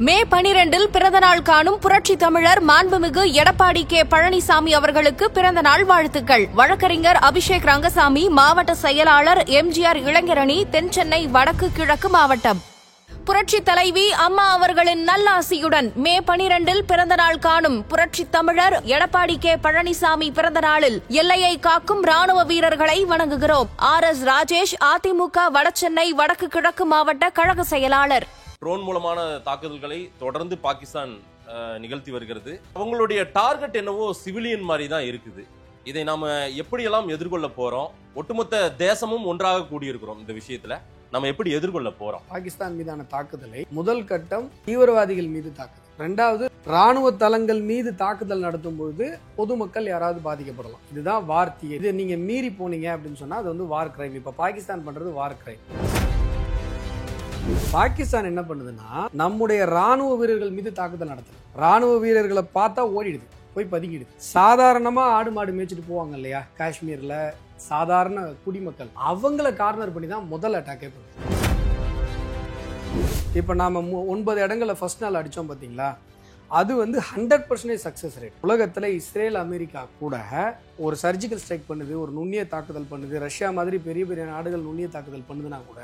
மே 12 பிறந்தநாள் காணும் புரட்சி தமிழர் மாண்புமிகு எடப்பாடி கே பழனிசாமி அவர்களுக்கு பிறந்தநாள் வாழ்த்துக்கள். வழக்கறிஞர் அபிஷேக் ரங்கசாமி, மாவட்ட செயலாளர் எம்ஜிஆர் இளைஞரணி, தென்சென்னை வடக்கு கிழக்கு மாவட்டம். புரட்சி தலைவி அம்மா அவர்களின் நல்லாசியுடன் மே 12 பிறந்தநாள் காணும் புரட்சி தமிழர் எடப்பாடி கே பழனிசாமி பிறந்தநாளில் எல்லையை காக்கும் ராணுவ வீரர்களை வணங்குகிறோம். RS ராஜேஷ், அதிமுக வடசென்னை வடக்கு கிழக்கு மாவட்ட கழக செயலாளர். ட்ரோன் மூலமான தாக்குதல்களை தொடர்ந்து பாகிஸ்தான் நிகழ்த்தி வருகிறது. அவங்களுடைய டார்கெட் என்னவோ சிவிலியன் மாதிரி தான் இருக்குது. இதை நாம எப்படியெல்லாம் எதிர்கொள்ள போறோம்? ஒட்டுமொத்த தேசமும் ஒன்றாக கூடியிருக்கிறோம். இந்த விஷயத்துல நம்ம எப்படி எதிர்கொள்ள போறோம்? பாகிஸ்தான் மீதான தாக்குதலை முதல் கட்டம் தீவிரவாதிகள் மீது தாக்குதல், இரண்டாவது ராணுவ தளங்கள் மீது தாக்குதல் நடத்தும் பொழுது பொதுமக்கள் யாராவது பாதிக்கப்படலாம். இதுதான் வார்த்தை. இது நீங்க மீறி போனீங்க அப்படின்னு சொன்னா அது வந்து வார் கிரைம். இப்ப பாகிஸ்தான் பண்றது வார் கிரைம். பாகிஸ்தான் என்ன பண்ணுதுன்னா நம்முடைய ராணுவ வீரர்கள் மீது தாக்குதல் நடத்துது. ராணுவ வீரர்களை பார்த்தா ஓடிடுது, போய் பதுங்கிடுது. சாதாரணமா ஆடு மாடு மேய்ச்சிட்டு போவாங்க இல்லையா காஷ்மீர்ல, சாதாரண குடிமக்கள், அவங்கள கார்னர் பண்ணி தான் முதல் அட்டாக்கே பண்ணுது. இப்ப நாம 9 இடங்களை ஃபர்ஸ்ட் நாள் அடிச்சோம் பாத்தீங்களா, அது வந்து 100% சக்சஸ் ரேட். உலகத்துல இஸ்ரேல், அமெரிக்கா கூட ஒரு சர்ஜிக்கல் ஸ்ட்ரைக் பண்ணுது, ஒரு நுண்ணிய தாக்குதல் பண்ணுது, ரஷ்யா மாதிரி பெரிய பெரிய நாடுகள் நுண்ணிய தாக்குதல் பண்ணுதுன்னா கூட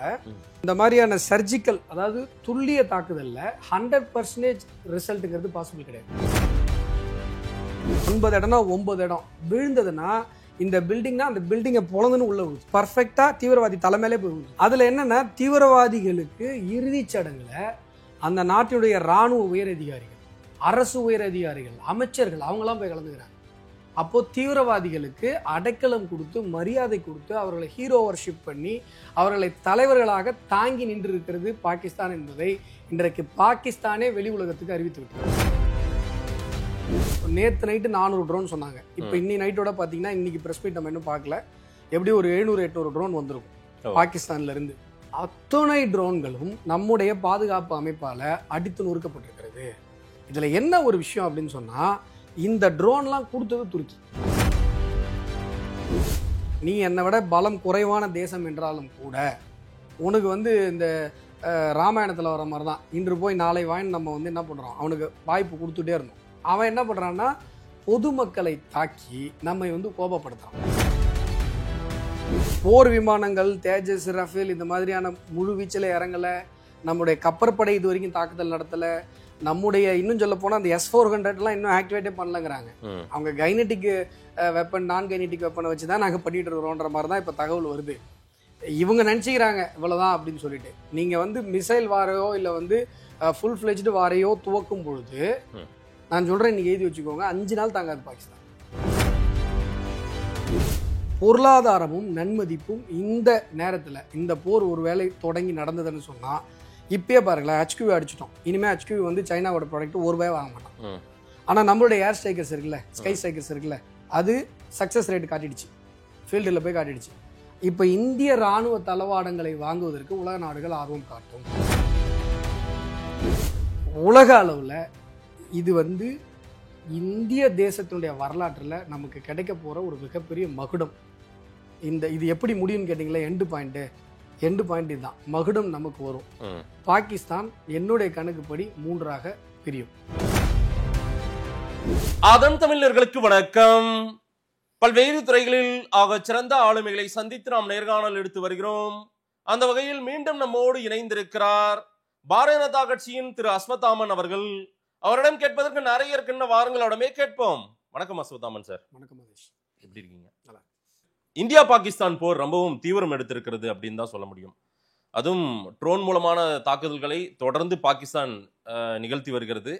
இந்த மாதிரியான சர்ஜிக்கல், அதாவது துல்லிய தாக்குதல்ல 100% ரிசல்ட்டுங்கிறது பாசிபிள் கிடையாது. 9 இடம்னா 9 இடம் விழுந்ததுன்னா இந்த பில்டிங்னா அந்த பில்டிங்கை பொழந்துன்னு உள்ள விழுது. பர்ஃபெக்டா தீவிரவாதி தலைமையிலே போய் விழுது. அதுல என்னன்னா தீவிரவாதிகளுக்கு இறுதி சடங்குல அந்த நாட்டினுடைய ராணுவ உயர் அதிகாரிகள், அரசு உயர் அதிகாரிகள், அமைச்சர்கள் அவங்களாம் போய் கலந்துக்கிறாங்க. அப்போ தீவிரவாதிகளுக்கு அடைக்கலம் கொடுத்து, மரியாதை கொடுத்து, அவர்களை ஹீரோ வர்ஷிப் பண்ணி, அவர்களை தலைவர்களாக தாங்கி நின்று இருக்கிறது பாகிஸ்தான் என்பதை இன்றைக்கு பாகிஸ்தானே வெளி உலகத்துக்கு அறிவித்து விட்டது. நேற்று நைட்டு 400 ட்ரோன் சொன்னாங்க. இப்போ இன்னி நைட்டோட பார்த்தீங்கன்னா இன்னைக்கு பிரஸ் மீட் நம்ம இன்னும் பார்க்கல, எப்படி ஒரு 700-800 ட்ரோன் வந்திருக்கும் பாகிஸ்தான்ல இருந்து. அத்தனை ட்ரோன்களும் நம்முடைய பாதுகாப்பு அமைப்பால அடித்து நொறுக்கப்பட்டிருக்கிறது. இதுல என்ன ஒரு விஷயம் அப்படின்னு சொன்னா, இந்த ட்ரோன்லாம் கொடுத்தது துருக்கி. நீ என்னை விட பலம் குறைவான தேசம் என்றாலும் கூட உனக்கு வந்து இந்த ராமாயணத்துல வர மாதிரி தான், இன்று போய் நாளை வாங்கி நம்ம வந்து என்ன பண்றோம், அவனுக்கு வாய்ப்பு கொடுத்துட்டே இருந்தோம். அவன் என்ன பண்றான்னா பொதுமக்களை தாக்கி நம்மை வந்து கோபப்படுத்துறான். போர் விமானங்கள், தேஜஸ், ரஃபேல் இந்த மாதிரியான முழு வீச்சில் இறங்கல. நம்முடைய கப்பற்படை இது வரைக்கும் தாக்குதல் நடத்தல. நம்முடைய இன்னும் சொல்ல போனா அந்த S-400 இன்னும் ஆக்டிவேட்டே பண்ணலங்கிறாங்க. அவங்க கைனட்டிக் வெப்பன், நான் கைனட்டிக் வெப்பனை வச்சுதான் நாங்க பண்ணிட்டு இருக்கிறோன்ற மாதிரி தான் இப்ப தகவல் வருது. இவங்க நினைச்சுக்கிறாங்க இவ்வளவுதான் அப்படின்னு சொல்லிட்டு. நீங்க வந்து மிசைல் வாரையோ இல்ல வந்து ஃபுல் ஃபிளெஜ்டு வாரையோ துவக்கும் பொழுது நான் சொல்றேன், இன்னைக்கு எழுதி வச்சுக்கோங்க, 5 நாள் தாங்காது பாகிஸ்தான். பொருளாதாரமும் நன்மதிப்பும் இந்த நேரத்துல இந்த போர் ஒரு வேளை தொடங்கி நடந்ததுன்னு சொன்னா, இப்பயே பாருங்களேன், HQ அடிச்சிட்டோம். இனிமே HQ வந்து சைனாவோட ப்ராடக்ட் ₹1 வாங்க மாட்டோம். ஆனா நம்மளுடைய ஏர் ஸ்ட்ரைக்கர்ஸ் இருக்குல்ல, ஸ்கை ஸ்ட்ரைக்கர்ஸ் இருக்குல்ல, அது சக்சஸ் ரேட் காட்டிடுச்சு, ஃபீல்டில் போய் காட்டிடுச்சு. இப்ப இந்திய ராணுவ தளவாடங்களை வாங்குவதற்கு உலக நாடுகள் ஆர்வம் காட்டும். உலக அளவுல இது வந்து இந்திய தேசத்தினுடைய வரலாற்றுல நமக்கு கிடைக்க போற ஒரு மிகப்பெரிய மகுடம். இது எப்படி முடியும்னு கேட்டீங்களா, எண்டு பாயிண்ட் இதுதான். மகுடம் நமக்கு வரும். பாகிஸ்தான் என்னுடைய கணக்குப்படி 3ஆக பிரியும். அதன் தமிழர்களுக்கு வணக்கம். பல்வேறு துறைகளில் ஆக சிறந்த ஆளுமைகளை சந்தித்து நாம் நேர்காணல் எடுத்து வருகிறோம். அந்த வகையில் மீண்டும் நம்மோடு இணைந்திருக்கிறார் பாரதிய ஜனதா கட்சியின் திரு அஸ்வத்தாமன் அவர்கள். அவரிடம் கேட்பதற்கு நிறைய இருக்குன்னு வாருங்களோடமே கேட்போம். வணக்கம் அஸ்வத்தாமன் சார். வணக்கம் மகேஷ், எப்படி இருக்கீங்க? இந்தியா பாகிஸ்தான் போர் ரொம்பவும் தீவிரம் எடுத்திருக்கிறது அப்படின்னு தான் சொல்ல முடியும். அதுவும் ட்ரோன் மூலமான தாக்குதல்களை தொடர்ந்து பாகிஸ்தான் நிகழ்த்தி வருகிறது.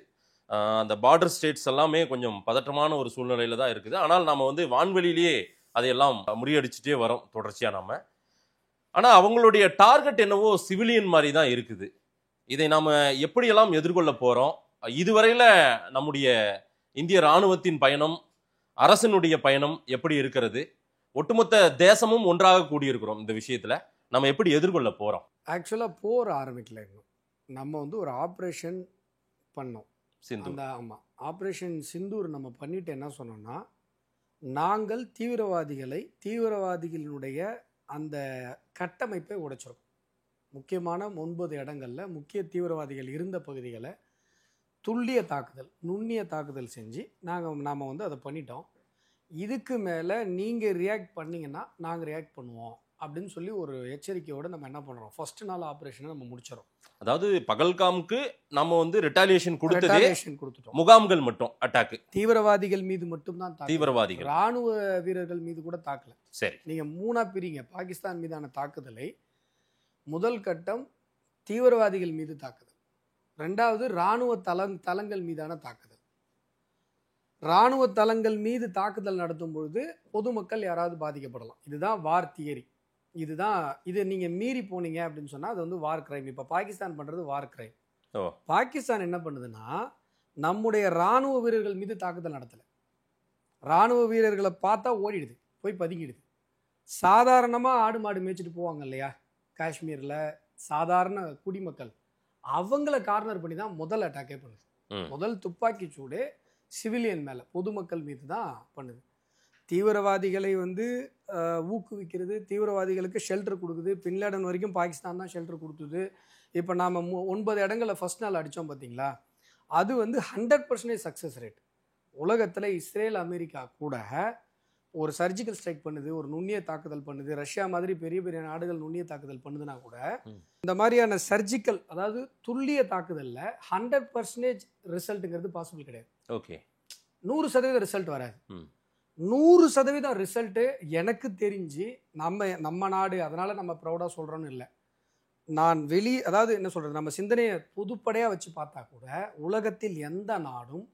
அந்த பார்டர் ஸ்டேட்ஸ் எல்லாமே கொஞ்சம் பதற்றமான ஒரு சூழ்நிலையில தான் இருக்குது. ஆனால் நாம வந்து வான்வெளியிலேயே அதையெல்லாம் முறியடிச்சுட்டே வரோம் தொடர்ச்சியா நாம. ஆனா அவங்களுடைய டார்கெட் என்னவோ சிவிலியன் மாதிரி தான் இருக்குது. இதை நாம எப்படியெல்லாம் எதிர்கொள்ள போறோம்? இதுவரையில நம்முடைய இந்திய ராணுவத்தின் பயணம், அரசனுடைய பயணம் எப்படி இருக்கிறது? ஒட்டுமொத்த தேசமும் ஒன்றாக கூடியிருக்கிறோம். இந்த விஷயத்துல நம்ம எப்படி எதிர்கொள்ள போறோம்? ஆக்சுவலா போர் ஆரம்பிக்கல, நம்ம வந்து ஒரு ஆப்ரேஷன் பண்ணோம். ஆப்ரேஷன் சிந்தூர் நம்ம பண்ணிட்டு என்ன சொன்னோம்னா, நாங்கள் தீவிரவாதிகளினுடைய அந்த கட்டமைப்பை உடைச்சிருக்கோம். முக்கியமான 9 இடங்கள்ல முக்கிய தீவிரவாதிகள் இருந்த பகுதிகளை துல்லிய தாக்குதல், நுண்ணிய தாக்குதல் செஞ்சு நாம் வந்து அதை பண்ணிட்டோம். இதுக்கு மேலே நீங்கள் ரியாக்ட் பண்ணிங்கன்னா நாங்கள் ரியாக்ட் பண்ணுவோம் அப்படின்னு சொல்லி ஒரு எச்சரிக்கையோடு நம்ம என்ன பண்ணுறோம், ஃபர்ஸ்ட் நாள் ஆப்ரேஷனை நம்ம முடிச்சிடறோம். அதாவது பகல்காமுக்கு நம்ம வந்து ரிட்டாலியேஷன் கொடுத்துட்டோம். முகாம்கள் மட்டும் அட்டாக், தீவிரவாதிகள் மீது மட்டும்தான் தீவிரவாதிகள், ராணுவ வீரர்கள் மீது கூட தாக்கல. சரி, நீங்க மூணா பிரிங்க. பாகிஸ்தான் மீதான தாக்குதலை முதல் கட்டம் தீவிரவாதிகள் மீது தாக்குதல், ரெண்டாவது ராணுவ தளங்கள் மீதான தாக்குதல். ராணுவ தளங்கள் மீது தாக்குதல் நடத்தும் பொழுது பொதுமக்கள் யாராவது பாதிக்கப்படலாம். இதுதான் வார் தியரி. இது நீங்க மீறி போனீங்க அப்படின்னு சொன்னா அது வந்து வார் கிரைம். இப்ப பாகிஸ்தான் பண்றது வார் கிரைம். பாகிஸ்தான் என்ன பண்ணுதுன்னா, நம்முடைய ராணுவ வீரர்கள் மீது தாக்குதல் நடத்தல. ராணுவ வீரர்களை பார்த்தா ஓடிடுது, போய் பதுங்கிடுது. சாதாரணமா ஆடு மாடு மேய்ச்சிட்டு போவாங்க இல்லையா காஷ்மீர்ல, சாதாரண குடிமக்கள், அவங்கள கார்னர் பண்ணி தான் முதல் அட்டாக்கே பண்ணுது. முதல் துப்பாக்கி சூடு சிவிலியன் மேல, பொதுமக்கள் மீது தான் பண்ணுது. தீவிரவாதிகளை வந்து ஊக்குவிக்கிறது, தீவிரவாதிகளுக்கு ஷெல்டர் கொடுக்குது. பின்லேடன் வரைக்கும் பாகிஸ்தான் தான் ஷெல்டர் கொடுத்தது. இப்போ நாம் 9 இடங்களில் ஃபர்ஸ்ட் நாள் அடித்தோம் பார்த்தீங்களா, அது வந்து 100% சக்ஸஸ் ரேட். உலகத்தில் இஸ்ரேல், அமெரிக்கா கூட ஒரு சர்ஜிக்கல் ஸ்ட்ரைக் பண்ணுது, ஒரு நுண்ணிய தாக்குதல் பண்ணுது, ரஷ்யா மாதிரி பெரிய பெரிய நாடுகள் நுண்ணிய தாக்குதல் பண்ணுதுன்னா கூட இந்த மாதிரியான சர்ஜிக்கல், அதாவது துல்லிய தாக்குதலில் 100% ரிசல்ட்டுங்கிறது பாசிபிள் கிடையாது. ஓகே, 100% ரிசல்ட் வராது. 100% ரிசல்ட்டு எனக்கு தெரிஞ்சு நம்ம நாடு, அதனால நம்ம ப்ரௌடாக சொல்கிறோன்னு இல்லை. அதாவது என்ன சொல்கிறது, நம்ம சிந்தனையை பொதுப்படையாக வச்சு பார்த்தா கூட உலகத்தில் எந்த நாடும்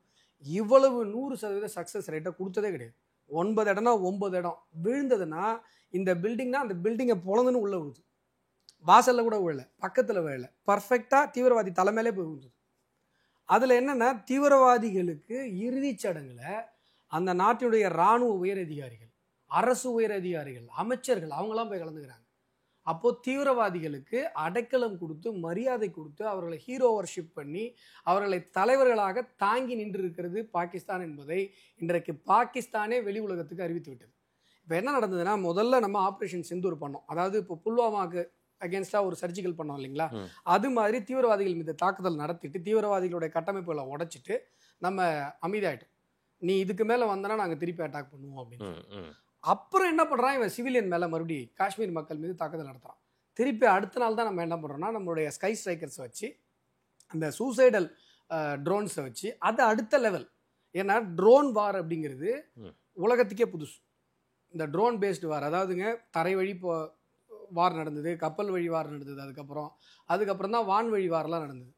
இவ்வளவு 100% சக்ஸஸ் ரேட்டை கொடுத்ததே கிடையாது. 9 இடம்னா 9 இடம் விழுந்ததுன்னா, இந்த பில்டிங்னா அந்த பில்டிங்கை பொழந்துன்னு உள்ள விழுது. வாசலில் கூட விழல, பக்கத்தில் விழல, பர்ஃபெக்டாக தீவிரவாதி தலைமையிலே போய் விழுந்தது. அதில் என்னென்னா, தீவிரவாதிகளுக்கு இறுதிச் சடங்குல அந்த நாட்டினுடைய இராணுவ உயர் அதிகாரிகள், அரசு உயர் அதிகாரிகள், அமைச்சர்கள் அவங்களாம் போய் கலந்துக்கிறாங்க. அப்போது தீவிரவாதிகளுக்கு அடைக்கலம் கொடுத்து, மரியாதை கொடுத்து, அவர்களை ஹீரோ வர்ஷிப் பண்ணி, அவர்களை தலைவர்களாக தாங்கி நின்று இருக்கிறது பாகிஸ்தான் என்பதை இன்றைக்கு பாகிஸ்தானே வெளி உலகத்துக்கு அறிவித்து விட்டது. இப்போ என்ன நடந்ததுன்னா, முதல்ல நம்ம ஆப்ரேஷன் சிந்தூர் பண்ணோம். அதாவது இப்போ புல்வாமாவுக்கு அகேன்ஸ்டாக ஒரு சர்ஜிக்கல் பண்ணோம் இல்லைங்களா, அது மாதிரி தீவிரவாதிகள் மீது தாக்குதல் நடத்திட்டு தீவிரவாதிகளுடைய கட்டமைப்புகளை உடைச்சிட்டு நம்ம அமைதியாயிட்டோம். நீ இதுக்கு மேலே வந்தனா நாங்கள் திருப்பி அட்டாக் பண்ணுவோம் அப்படின்னு. அப்புறம் என்ன பண்ணுறான், இவன் சிவிலியன் மேலே மறுபடியும் காஷ்மீர் மக்கள் மீது தாக்குதல் நடத்துகிறான். திருப்பி அடுத்த நாள் தான் நம்ம என்ன பண்ணுறோம்னா, நம்மளுடைய ஸ்கை ஸ்ட்ரைக்கர்ஸை வச்சு, அந்த சூசைடல் ட்ரோன்ஸை வச்சு, அது அடுத்த லெவல். ஏன்னா ட்ரோன் வார் அப்படிங்கிறது உலகத்துக்கே புதுசு. இந்த ட்ரோன் பேஸ்டு வார், அதாவதுங்க தரை வழி வார் நடந்தது, கப்பல் வழி வார் நடந்தது, அதுக்கப்புறம் தான் வான்வழி வாரெலாம் நடந்தது.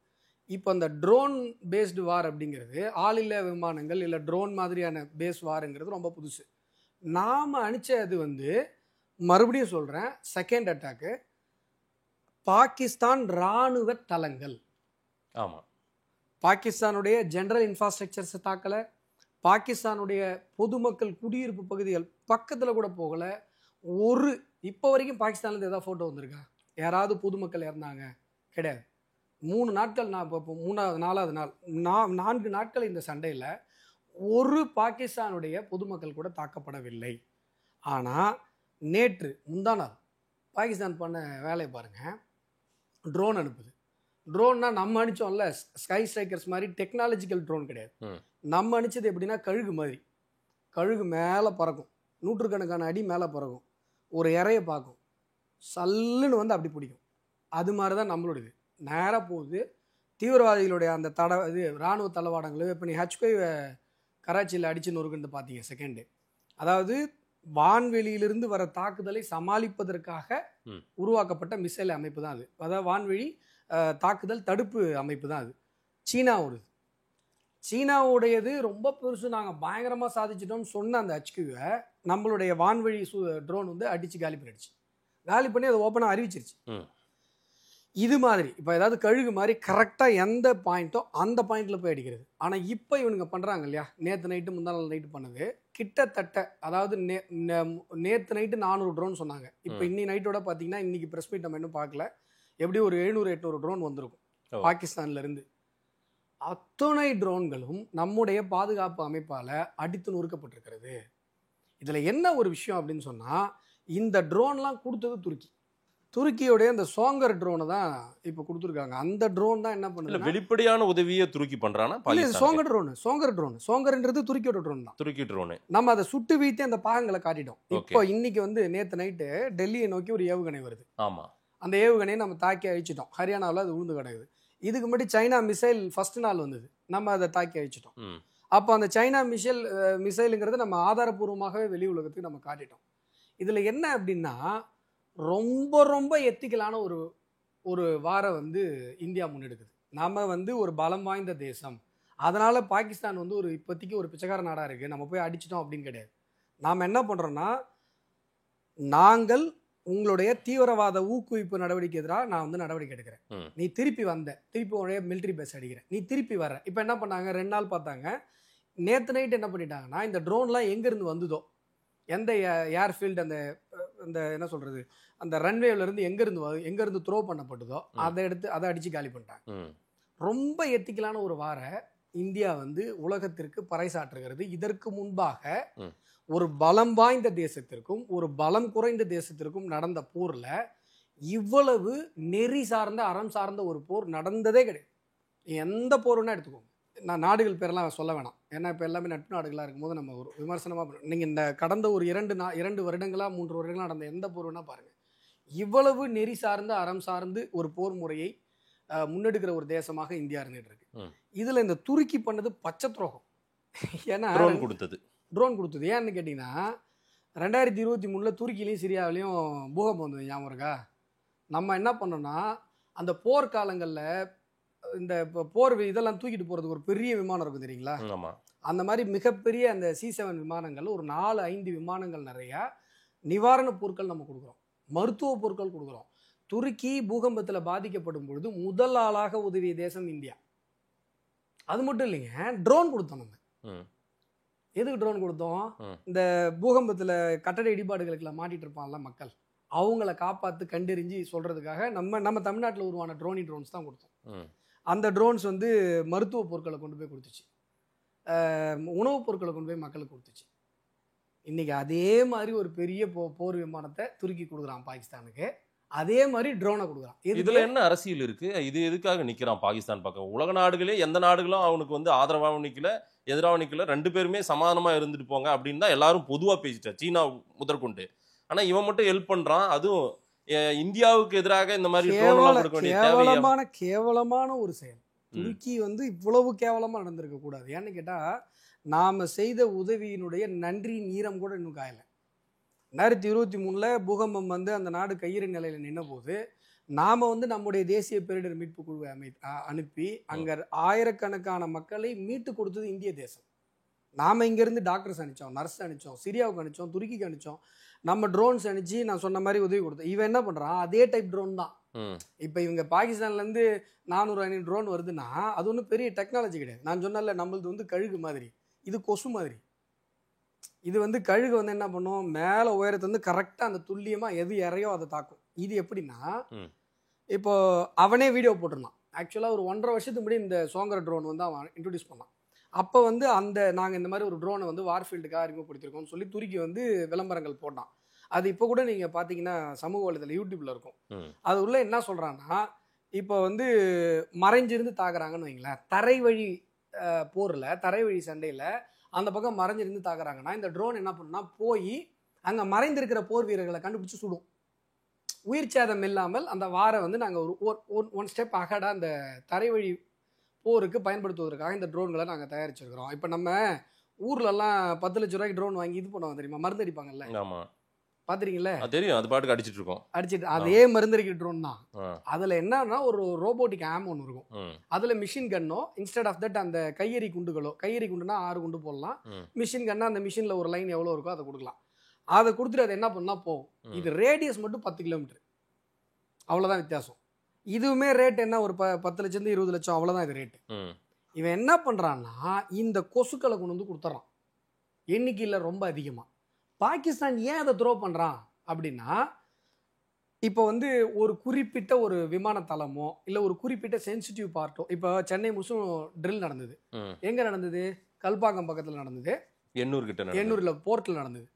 இப்போ அந்த ட்ரோன் பேஸ்டு வார் அப்படிங்கிறது, ஆளில்லா விமானங்கள் இல்லை ட்ரோன் மாதிரியான பேஸ் வாருங்கிறது ரொம்ப புதுசு. நாம் அனுப்பிச்சது வந்து, மறுபடியும் சொல்கிறேன், செகண்ட் அட்டாக்கு பாகிஸ்தான் இராணுவ தளங்கள். ஆமாம், பாகிஸ்தானுடைய ஜென்ரல் இன்ஃப்ராஸ்ட்ரக்சர்ஸை தாக்கலை, பாகிஸ்தானுடைய பொதுமக்கள் குடியிருப்பு பகுதிகள் பக்கத்தில் கூட போகலை. இப்போ வரைக்கும் பாகிஸ்தான்லேருந்து ஏதாவது ஃபோட்டோ வந்திருக்கா, யாராவது பொதுமக்கள் இறந்தாங்க? கிடையாது. 3 நாட்கள், நான் இப்போ 4வது நாள், 4 நாட்கள் இந்த சண்டையில் ஒரு பாகிஸ்தானுடைய பொதுமக்கள் கூட தாக்கப்படவில்லை. ஆனால் நேற்று முந்தா நாள் பாகிஸ்தான் பண்ண வேலையை பாருங்கள். ட்ரோன் அனுப்புது. ட்ரோன்னா நம்ம அனுப்பிச்சோம்ல, ஸ்கை ஸ்ட்ரைக்கர்ஸ் மாதிரி டெக்னாலஜிக்கல் ட்ரோன் கிடையாது. நம்ம அனுப்பிச்சது எப்படின்னா, கழுகு மேலே பறக்கும், 100கணக்கான அடி மேலே பறக்கும், ஒரு இறையை பார்க்கும், சல்லுன்னு வந்து அப்படி பிடிக்கும். அது மாதிரி தான் நம்மளுடையது. நேராக போகுது. தீவிரவாதிகளுடைய அந்த இராணுவ தளவாடங்கள், இப்போ நீ H5 கராச்சியில் அடிச்சு நொறுக்குன்னு பார்த்தீங்க செகண்டு. அதாவது வான்வெளியிலிருந்து வர தாக்குதலை சமாளிப்பதற்காக உருவாக்கப்பட்ட மிசைல் அமைப்பு தான் அது. அதாவது வான்வெளி தாக்குதல் தடுப்பு அமைப்பு தான் அது. சீனாவுடையது ரொம்ப பெருசு, நாங்கள் பயங்கரமாக சாதிச்சிட்டோம்னு சொன்ன அந்த HQ-வை நம்மளுடைய வான்வழி ட்ரோன் வந்து அடித்து காலி பண்ணி அதை ஓப்பனாக அறிவிச்சிருச்சு. இது மாதிரி இப்போ ஏதாவது கழுகு மாதிரி கரெக்டாக எந்த பாயிண்ட்டோ அந்த பாயிண்டில் போய் அடிக்கிறது. ஆனால் இப்போ இவனுங்க பண்ணுறாங்க இல்லையா, நேற்று நைட்டு முந்தா நாள் நைட்டு பண்ணது கிட்டத்தட்ட, அதாவது நேற்று நைட்டு 400 ட்ரோன் சொன்னாங்க. இப்போ இன்னைக்கு நைட்டோட பார்த்தீங்கன்னா, இன்றைக்கி ப்ரெஸ் மீட் நம்ம இன்னும் பார்க்கல, எப்படி ஒரு 700-800 ட்ரோன் வந்திருக்கும் பாகிஸ்தான்லேருந்து. அத்தனை ட்ரோன்களும் நம்முடைய பாதுகாப்பு அமைப்பால் அடித்து நொறுக்கப்பட்டிருக்கிறது. இதில் என்ன ஒரு விஷயம் அப்படின்னு சொன்னால், இந்த ட்ரோன்லாம் கொடுத்தது துருக்கி. துருக்கியோடைய அந்த சோங்கர் ட்ரோனை தான் இப்போ கொடுத்துருக்காங்க. அந்த ட்ரோன் தான் என்ன இல்ல பண்ணுது? வெளிப்படையான உதவியை துருக்கி பண்றானா சோங்கர் ட்ரோன்ன்றது துருக்கியோட ட்ரோன் தான். துருக்கி ட்ரோனு நம்ம அதை சுட்டு வீழ்த்தி அந்த பாகங்களை காட்டிட்டோம். இப்போ இன்னைக்கு வந்து நேற்று நைட்டு டெல்லியை நோக்கி ஒரு ஏவுகணை வருது. ஆமா, அந்த ஏவுகணையை நம்ம தாக்கி அழிச்சிட்டோம். ஹரியானாவில் அது உழுந்து கிடக்குது. இதுக்கு முன்னாடி சைனா மிசைல் ஃபர்ஸ்ட் நாள் வந்தது, நம்ம அதை தாக்கி அழிச்சிட்டோம். அப்போ அந்த சைனா மிசைலுங்கிறது நம்ம ஆதாரபூர்வமாகவே வெளி உலகத்துக்கு நம்ம காட்டிட்டோம். இதில் என்ன அப்படின்னா ரொம்ப ரொம்ப எத்திக்கலான ஒரு வாரம் வந்து இந்தியா முன்னெடுக்குது. நம்ம வந்து ஒரு பலம் வாய்ந்த தேசம், அதனால் பாகிஸ்தான் வந்து இப்போதைக்கு ஒரு பிச்சைக்கார நாடாக இருக்குது, நம்ம போய் அடிச்சிட்டோம் அப்படின்னு கிடையாது. நாம் என்ன பண்ணுறோன்னா, நாங்கள் உங்களுடைய தீவிரவாத ஊக்குவிப்பு நடவடிக்கை எதிராக நான் வந்து நடவடிக்கை எடுக்கிறேன். நீ திருப்பி உடைய மிலிட்ரி பேஸ் அடிக்கிறேன், நீ திருப்பி வர. இப்போ என்ன பண்ணாங்க, 2 நாள் பார்த்தாங்க. நேற்று நைட்டு என்ன பண்ணிட்டாங்கன்னா, இந்த ட்ரோன்லாம் எங்கேருந்து வந்ததோ, எந்த ஏர்ஃபீல்டு அந்த என்ன சொல்கிறது, அந்த ரன்வேவிலேருந்து எங்கேருந்து த்ரோ பண்ணப்பட்டதோ அதை அடித்து காலி பண்ணிட்டாங்க. ரொம்ப எத்திக்கலான ஒரு வார இந்தியா வந்து உலகத்திற்கு பறைசாற்றுகிறது. இதற்கு முன்பாக ஒரு பலம் வாய்ந்த தேசத்திற்கும் ஒரு பலம் குறைந்த தேசத்திற்கும் நடந்த போரில் இவ்வளவு நெறி சார்ந்த அறம் சார்ந்த ஒரு போர் நடந்ததே கிடையாது. எந்த போருன்னா எடுத்துக்கோங்க, நான் நாடுகள் பேரெல்லாம் சொல்ல வேணாம், ஏன்னா இப்போ எல்லாமே நட்பு நாடுகளாக இருக்கும்போது நம்ம ஒரு விமர்சனமாக, நீங்கள் இந்த கடந்த ஒரு 2 வருடங்களாக 3 வருடங்களாக நடந்த எந்த போர்னா பாருங்கள், இவ்வளவு நெறி சார்ந்த அறம் சார்ந்து ஒரு போர் முறையை முன்னெடுக்கிற ஒரு தேசமாக இந்தியா இருந்துகிட்டு இருக்கு. இதில் இந்த துருக்கி பண்ணது பச்சை துரோகம். ஏன்னா ட்ரோன் கொடுத்தது ஏன்னு கேட்டிங்கன்னா, 2023 துருக்கிலையும் சிரியாவிலையும் பூகம்பம் வந்தது, ஞாபகம் இருக்கா? நம்ம என்ன பண்ணோம்னா, அந்த போர்க்காலங்களில் இந்த போர் இதெல்லாம் தூக்கிட்டு போகிறதுக்கு ஒரு பெரிய விமானம் இருக்கும் தெரியுங்களா? அந்த மாதிரி மிகப்பெரிய அந்த C7 விமானங்கள், ஒரு 4-5 விமானங்கள் நிறையா நிவாரணப் பொருட்கள் நம்ம கொடுக்குறோம், மருத்துவ பொருட்கள் கொடுக்குறோம். துருக்கி பூகம்பத்தில் பாதிக்கப்படும் பொழுது முதல் ஆளாக உதவிய தேசம் இந்தியா. அது மட்டும் இல்லைங்க, ட்ரோன் கொடுத்தோம். நம்ம எதுக்கு ட்ரோன் கொடுத்தோம்? இந்த பூகம்பத்தில் கட்டட இடிபாடுகளுக்கெல்லாம் மாட்டிட்டு இருப்பான்ல மக்கள், அவங்கள காப்பாற்று கண்டறிஞ்சு சொல்கிறதுக்காக நம்ம தமிழ்நாட்டில் உருவான ட்ரோன்ஸ் தான் கொடுத்தோம். அந்த ட்ரோன்ஸ் வந்து மருத்துவ பொருட்களை கொண்டு போய் கொடுத்துச்சு, உணவுப் பொருட்களை கொண்டு போய் மக்களுக்கு கொடுத்துச்சு. இன்றைக்கி அதே மாதிரி ஒரு பெரிய போர் விமானத்தை துருக்கி கொடுக்குறான் பாகிஸ்தானுக்கு, அதே மாதிரி ட்ரோனை கொடுக்குறான். இதில் என்ன அரசியல் இருக்குது? இது எதுக்காக நிற்கிறான் பாகிஸ்தான் பக்கம்? உலக நாடுகளே எந்த நாடுகளும் அவனுக்கு வந்து ஆதரவாகவும் நிற்கல, எதிராகவும் நிற்கல, 2 பேருமே சமாதானமாக இருந்துட்டு போங்க அப்படின்னு தான் எல்லாரும் பொதுவாக பேசிட்டார், சீனா முதற்கொண்டு. ஆனால் இவன் மட்டும் ஹெல்ப் பண்ணுறான். அதுவும் இந்தியாவுக்கு எதிராக இந்த மாதிரி கேவலமான ஒரு செயல். துருக்கி வந்து இவ்வளவு கேவலமாக நடந்திருக்க கூடாது. ஏன்னு கேட்டால், நாம் செய்த உதவியினுடைய நன்றியின் ஈரம் கூட இன்னும் காயலை. 2023 பூகம்பம் வந்து அந்த நாடு கையிறு நிலையில் நின்ற போது நாம் வந்து நம்முடைய தேசிய பேரிடர் மீட்பு குழுவை அனுப்பி அங்கே ஆயிரக்கணக்கான மக்களை மீட்டு கொடுத்தது இந்திய தேசம். நாம் இங்கேருந்து டாக்டர்ஸ் அனுப்பிச்சோம், நர்ஸ் அனுப்பிச்சோம், சிரியாவுக்கு அனுப்பிச்சோம், துருக்கிக்கு அனுப்பிச்சோம், நம்ம ட்ரோன்ஸ் அனுப்பிச்சு நான் சொன்ன மாதிரி உதவி கொடுத்தோம். இவன் என்ன பண்ணுறான், அதே டைப் ட்ரோன் தான். இப்போ இவங்க பாகிஸ்தான்லேருந்து 400-500 ட்ரோன் வருதுன்னா அது ஒன்றும் பெரிய டெக்னாலஜி கிடையாது. நான் சொன்னல, நம்மளது வந்து கழுகு மாதிரி, இது கொசு மாதிரி. இது வந்து கழுகு வந்து என்ன பண்ணும், மேலே உயரத்தை வந்து கரெக்டாக அந்த துல்லியமாக எது இறையோ அதை தாக்கும். இது எப்படின்னா, இப்போ அவனே வீடியோ போட்டிருந்தான். ஆக்சுவலாக ஒரு 1.5 வருஷத்துக்கு முன்னாடி இந்த சோங்கர் ட்ரோன் வந்து அவன் இன்ட்ரடியூஸ் பண்ணான். அப்போ வந்து நாங்கள் இந்த மாதிரி ஒரு ட்ரோனை வந்து வார்ஃபீல்டுக்காக அறிமுகப்படுத்திருக்கோம்னு சொல்லி துருக்கி வந்து விளம்பரங்கள் போட்டான். அது இப்போ கூட நீங்கள் பார்த்தீங்கன்னா சமூக வலைதளம் யூடியூப்பில் இருக்கும். அது உள்ள என்ன சொல்கிறான்னா, இப்போ வந்து மறைஞ்சிருந்து தாக்குறாங்கன்னு வைங்களேன், தரை வழி போரில், தரை வழி சண்டையில் அந்த பக்கம் மறைஞ்சிருந்து தாக்குறாங்கன்னா, இந்த ட்ரோன் என்ன பண்ணுன்னா போய் அங்கே மறைந்திருக்கிற போர் வீரர்களை கண்டுபிடிச்சி சுடும். உயிர் சேதம் இல்லாமல் அந்த வாரை வந்து நாங்கள் ஒன் ஸ்டெப் அகடாக அந்த தரை வழி போருக்கு பயன்படுத்துவதற்காக இந்த ட்ரோன்களை நாங்கள் தயாரிச்சிருக்கிறோம். இப்போ நம்ம ஊர்லெல்லாம் 10 லட்ச ரூபாய்க்கு ட்ரோன் வாங்கி இது பண்ணுவாங்க தெரியுமா, மருந்து அடிப்பாங்கல்ல, பார்த்துறீங்களா? தெரியும், அது பாட்டுக்கு அடிச்சிட்டு இருக்கோம். அதே மருந்தடிக்கிற ட்ரோன் தான். அதில் என்னன்னா ஒரு ரோபோட்டிக் ஆம் ஒன்று இருக்கும், அதில் மிஷின் கன்னோ இன்ஸ்டெட் ஆஃப் தட் அந்த கையெறி குண்டுனா 6 குண்டு போடலாம், மிஷின் கன்னா அந்த மிஷினில் ஒரு லைன் எவ்வளோ இருக்கோ அதை கொடுக்கலாம். அதை கொடுத்துட்டு அதை என்ன பண்ணால் போகும். இது ரேடியஸ் மட்டும் 10 கிலோமீட்டர், அவ்வளோதான் வித்தியாசம். இதுவுமே ரேட் என்ன, ஒரு 10 லட்சம் 20 லட்சம், அவ்வளோதான் இது ரேட்டு. இவன் என்ன பண்ணுறான்னா, இந்த கொசுக்களை கொண்டு வந்து கொடுத்துட்றான் எண்ணிக்கையில் ரொம்ப அதிகமாக. பாகிஸ்தான் ஏன் அதை த்ரோ பண்ணுறான் அப்படின்னா, இப்போ வந்து ஒரு குறிப்பிட்ட ஒரு விமானத்தளமோ இல்லை ஒரு குறிப்பிட்ட சென்சிட்டிவ் பார்ட்டோ, இப்போ சென்னை முழுசும் ட்ரில் நடந்தது. எங்கே நடந்தது? கல்பாக்கம் பக்கத்தில் நடந்தது, எண்ணூரில் போர்ட்டில் நடந்தது.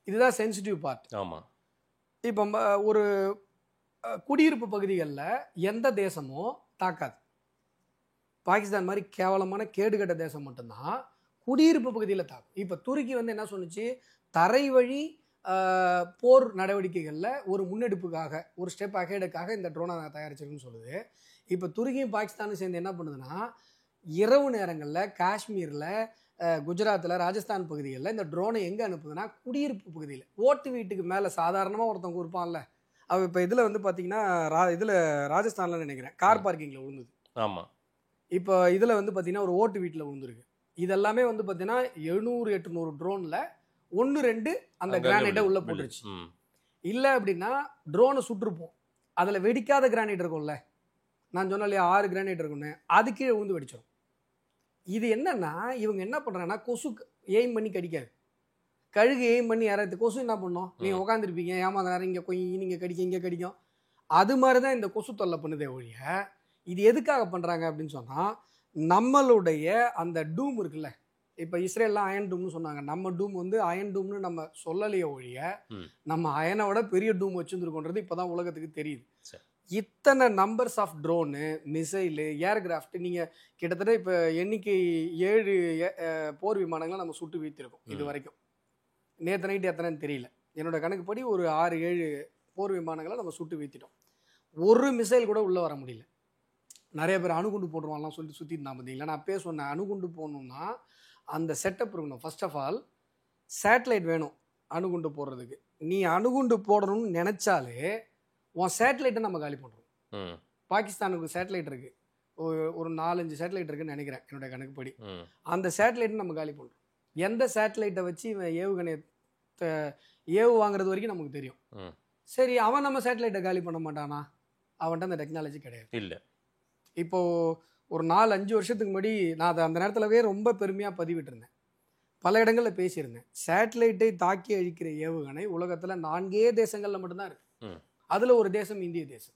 இதுதான் சென்சிட்டிவ் பார்ட். ஆமாம். இப்போ ஒரு குடியிருப்பு பகுதிகளில் எந்த தேசமும் தாக்காது. பாகிஸ்தான் மாதிரி கேவலமான கேடுகட்ட தேசம் மட்டும்தான் குடியிருப்பு பகுதியில் தாக்கும். இப்போ துருக்கி வந்து என்ன சொன்னிச்சு, தரை வழி போர் நடவடிக்கைகளில் ஒரு முன்னெடுப்புக்காக, ஒரு ஸ்டெப் அஹெடுக்காக இந்த ட்ரோனை தயாரிச்சிருக்குன்னு சொல்லுது. இப்போ துருக்கியும் பாகிஸ்தானும் சேர்ந்து என்ன பண்ணுதுன்னா, இரவு நேரங்களில் காஷ்மீரில், குஜராத்தில், ராஜஸ்தான் பகுதிகளில் இந்த ட்ரோனை எங்கே அனுப்புதுன்னா குடியிருப்பு பகுதியில், ஓட்டு வீட்டுக்கு மேலே சாதாரணமாக ஒருத்தவங்க இருப்பான்ல, அவ இப்போ இதில் வந்து பார்த்தீங்கன்னா இதில் ராஜஸ்தானில் நினைக்கிறேன் கார் பார்க்கிங்கில் விழுந்தது. ஆமாம். இப்போ இதில் வந்து பார்த்தீங்கன்னா ஒரு ஓட்டு வீட்டில் விழுந்துருக்கு. இதெல்லாமே வந்து பார்த்தீங்கன்னா 700-800 ட்ரோனில் 1-2 அந்த கிரானைட்டை உள்ளே போட்டுருச்சு. இல்லை அப்படின்னா ட்ரோனை சுட்டுருப்போம், அதில் வெடிக்காத கிரானைட் இருக்கும்ல, நான் சொன்னேன் இல்லையா 6 கிரானைட் இருக்குன்னு, அது கீழே விழுந்து வெடிச்சிடும். இது என்னன்னா இவங்க என்ன பண்ணுறாங்கன்னா கொசு எய்ம் பண்ணி கடிக்காது, கழுகு எய்ம் பண்ணி யாராவது கொசு என்ன பண்ணோம், நீங்கள் உட்காந்துருப்பீங்க ஏமாந்த நேரம் இங்கே கொய் நீங்கள் கடிக்க இங்கே கடிக்கும், அது மாதிரி தான் இந்த கொசு தொல்லை பண்ணுதே ஒழிய இது எதுக்காக பண்ணுறாங்க அப்படின்னு சொன்னால், நம்மளுடைய அந்த டூம் இருக்குல்ல, இப்போ இஸ்ரேல்லாம் அயன் டூம்னு சொன்னாங்க, நம்ம டூம் வந்து அயன் டூம்னு நம்ம சொல்லலையே ஒழிய நம்ம அயனோட பெரிய டூம் வச்சுருந்துருக்கோன்றது இப்போ தான் உலகத்துக்கு தெரியுது. இத்தனை numbers of drone, missile, aircraft, நீங்கள் கிட்டத்தட்ட இப்போ எண்ணிக்கை 7 போர் விமானங்களை நம்ம சுட்டு வீழ்த்திருக்கோம் இது வரைக்கும். நேற்று நைட்டு எத்தனைன்னு தெரியல, என்னோட கணக்குப்படி ஒரு 6-7 போர் விமானங்களை நம்ம சுட்டு வீழ்த்திட்டோம். ஒரு மிசைல் கூட உள்ளே வர முடியல. நிறைய பேர் அணுகுண்டு போட்டுருவாங்கலாம் சொல்லிட்டு சுற்றிட்டு நான் பார்த்தீங்களா, நான் அப்பயே சொன்னேன் அணுகுண்டு போகணுன்னா அந்த செட்டப் இருக்கணும். ஃபர்ஸ்ட் ஆஃப் ஆல் சேட்டலைட் வேணும் அணுகுண்டு போடுறதுக்கு. நீ அணுகுண்டு போடணும்னு நினச்சாலே உன் சேட்டலைட்டை நம்ம காலி பண்ணுறோம். பாகிஸ்தானுக்கு சேட்டலைட் இருக்குது, ஒரு 4-5 சேட்டலைட் இருக்குன்னு நினைக்கிறேன் என்னுடைய கணக்குப்படி. அந்த சேட்டலைட்டை நம்ம காலி பண்ணுறோம். எந்த சேட்டலைட்டை வச்சு இவன் ஏவு வாங்குறது வரைக்கும் நமக்கு தெரியும். சரி, அவன் நம்ம சேட்டலைட்டை காலி பண்ண மாட்டானா? அவன்கிட்ட அந்த டெக்னாலஜி கிடையாது. இல்லை, இப்போது ஒரு 4-5 வருஷத்துக்கு முன்னாடி நான் அதை அந்த நேரத்திலவே ரொம்ப பெருமையாக பதிவிட்டிருந்தேன், பல இடங்களில் பேசியிருந்தேன். சேட்டலைட்டை தாக்கி அழிக்கிற ஏவுகணை உலகத்தில் 4 தேசங்களில் மட்டும்தான் இருக்குது. அதில் ஒரு தேசம் இந்திய தேசம்.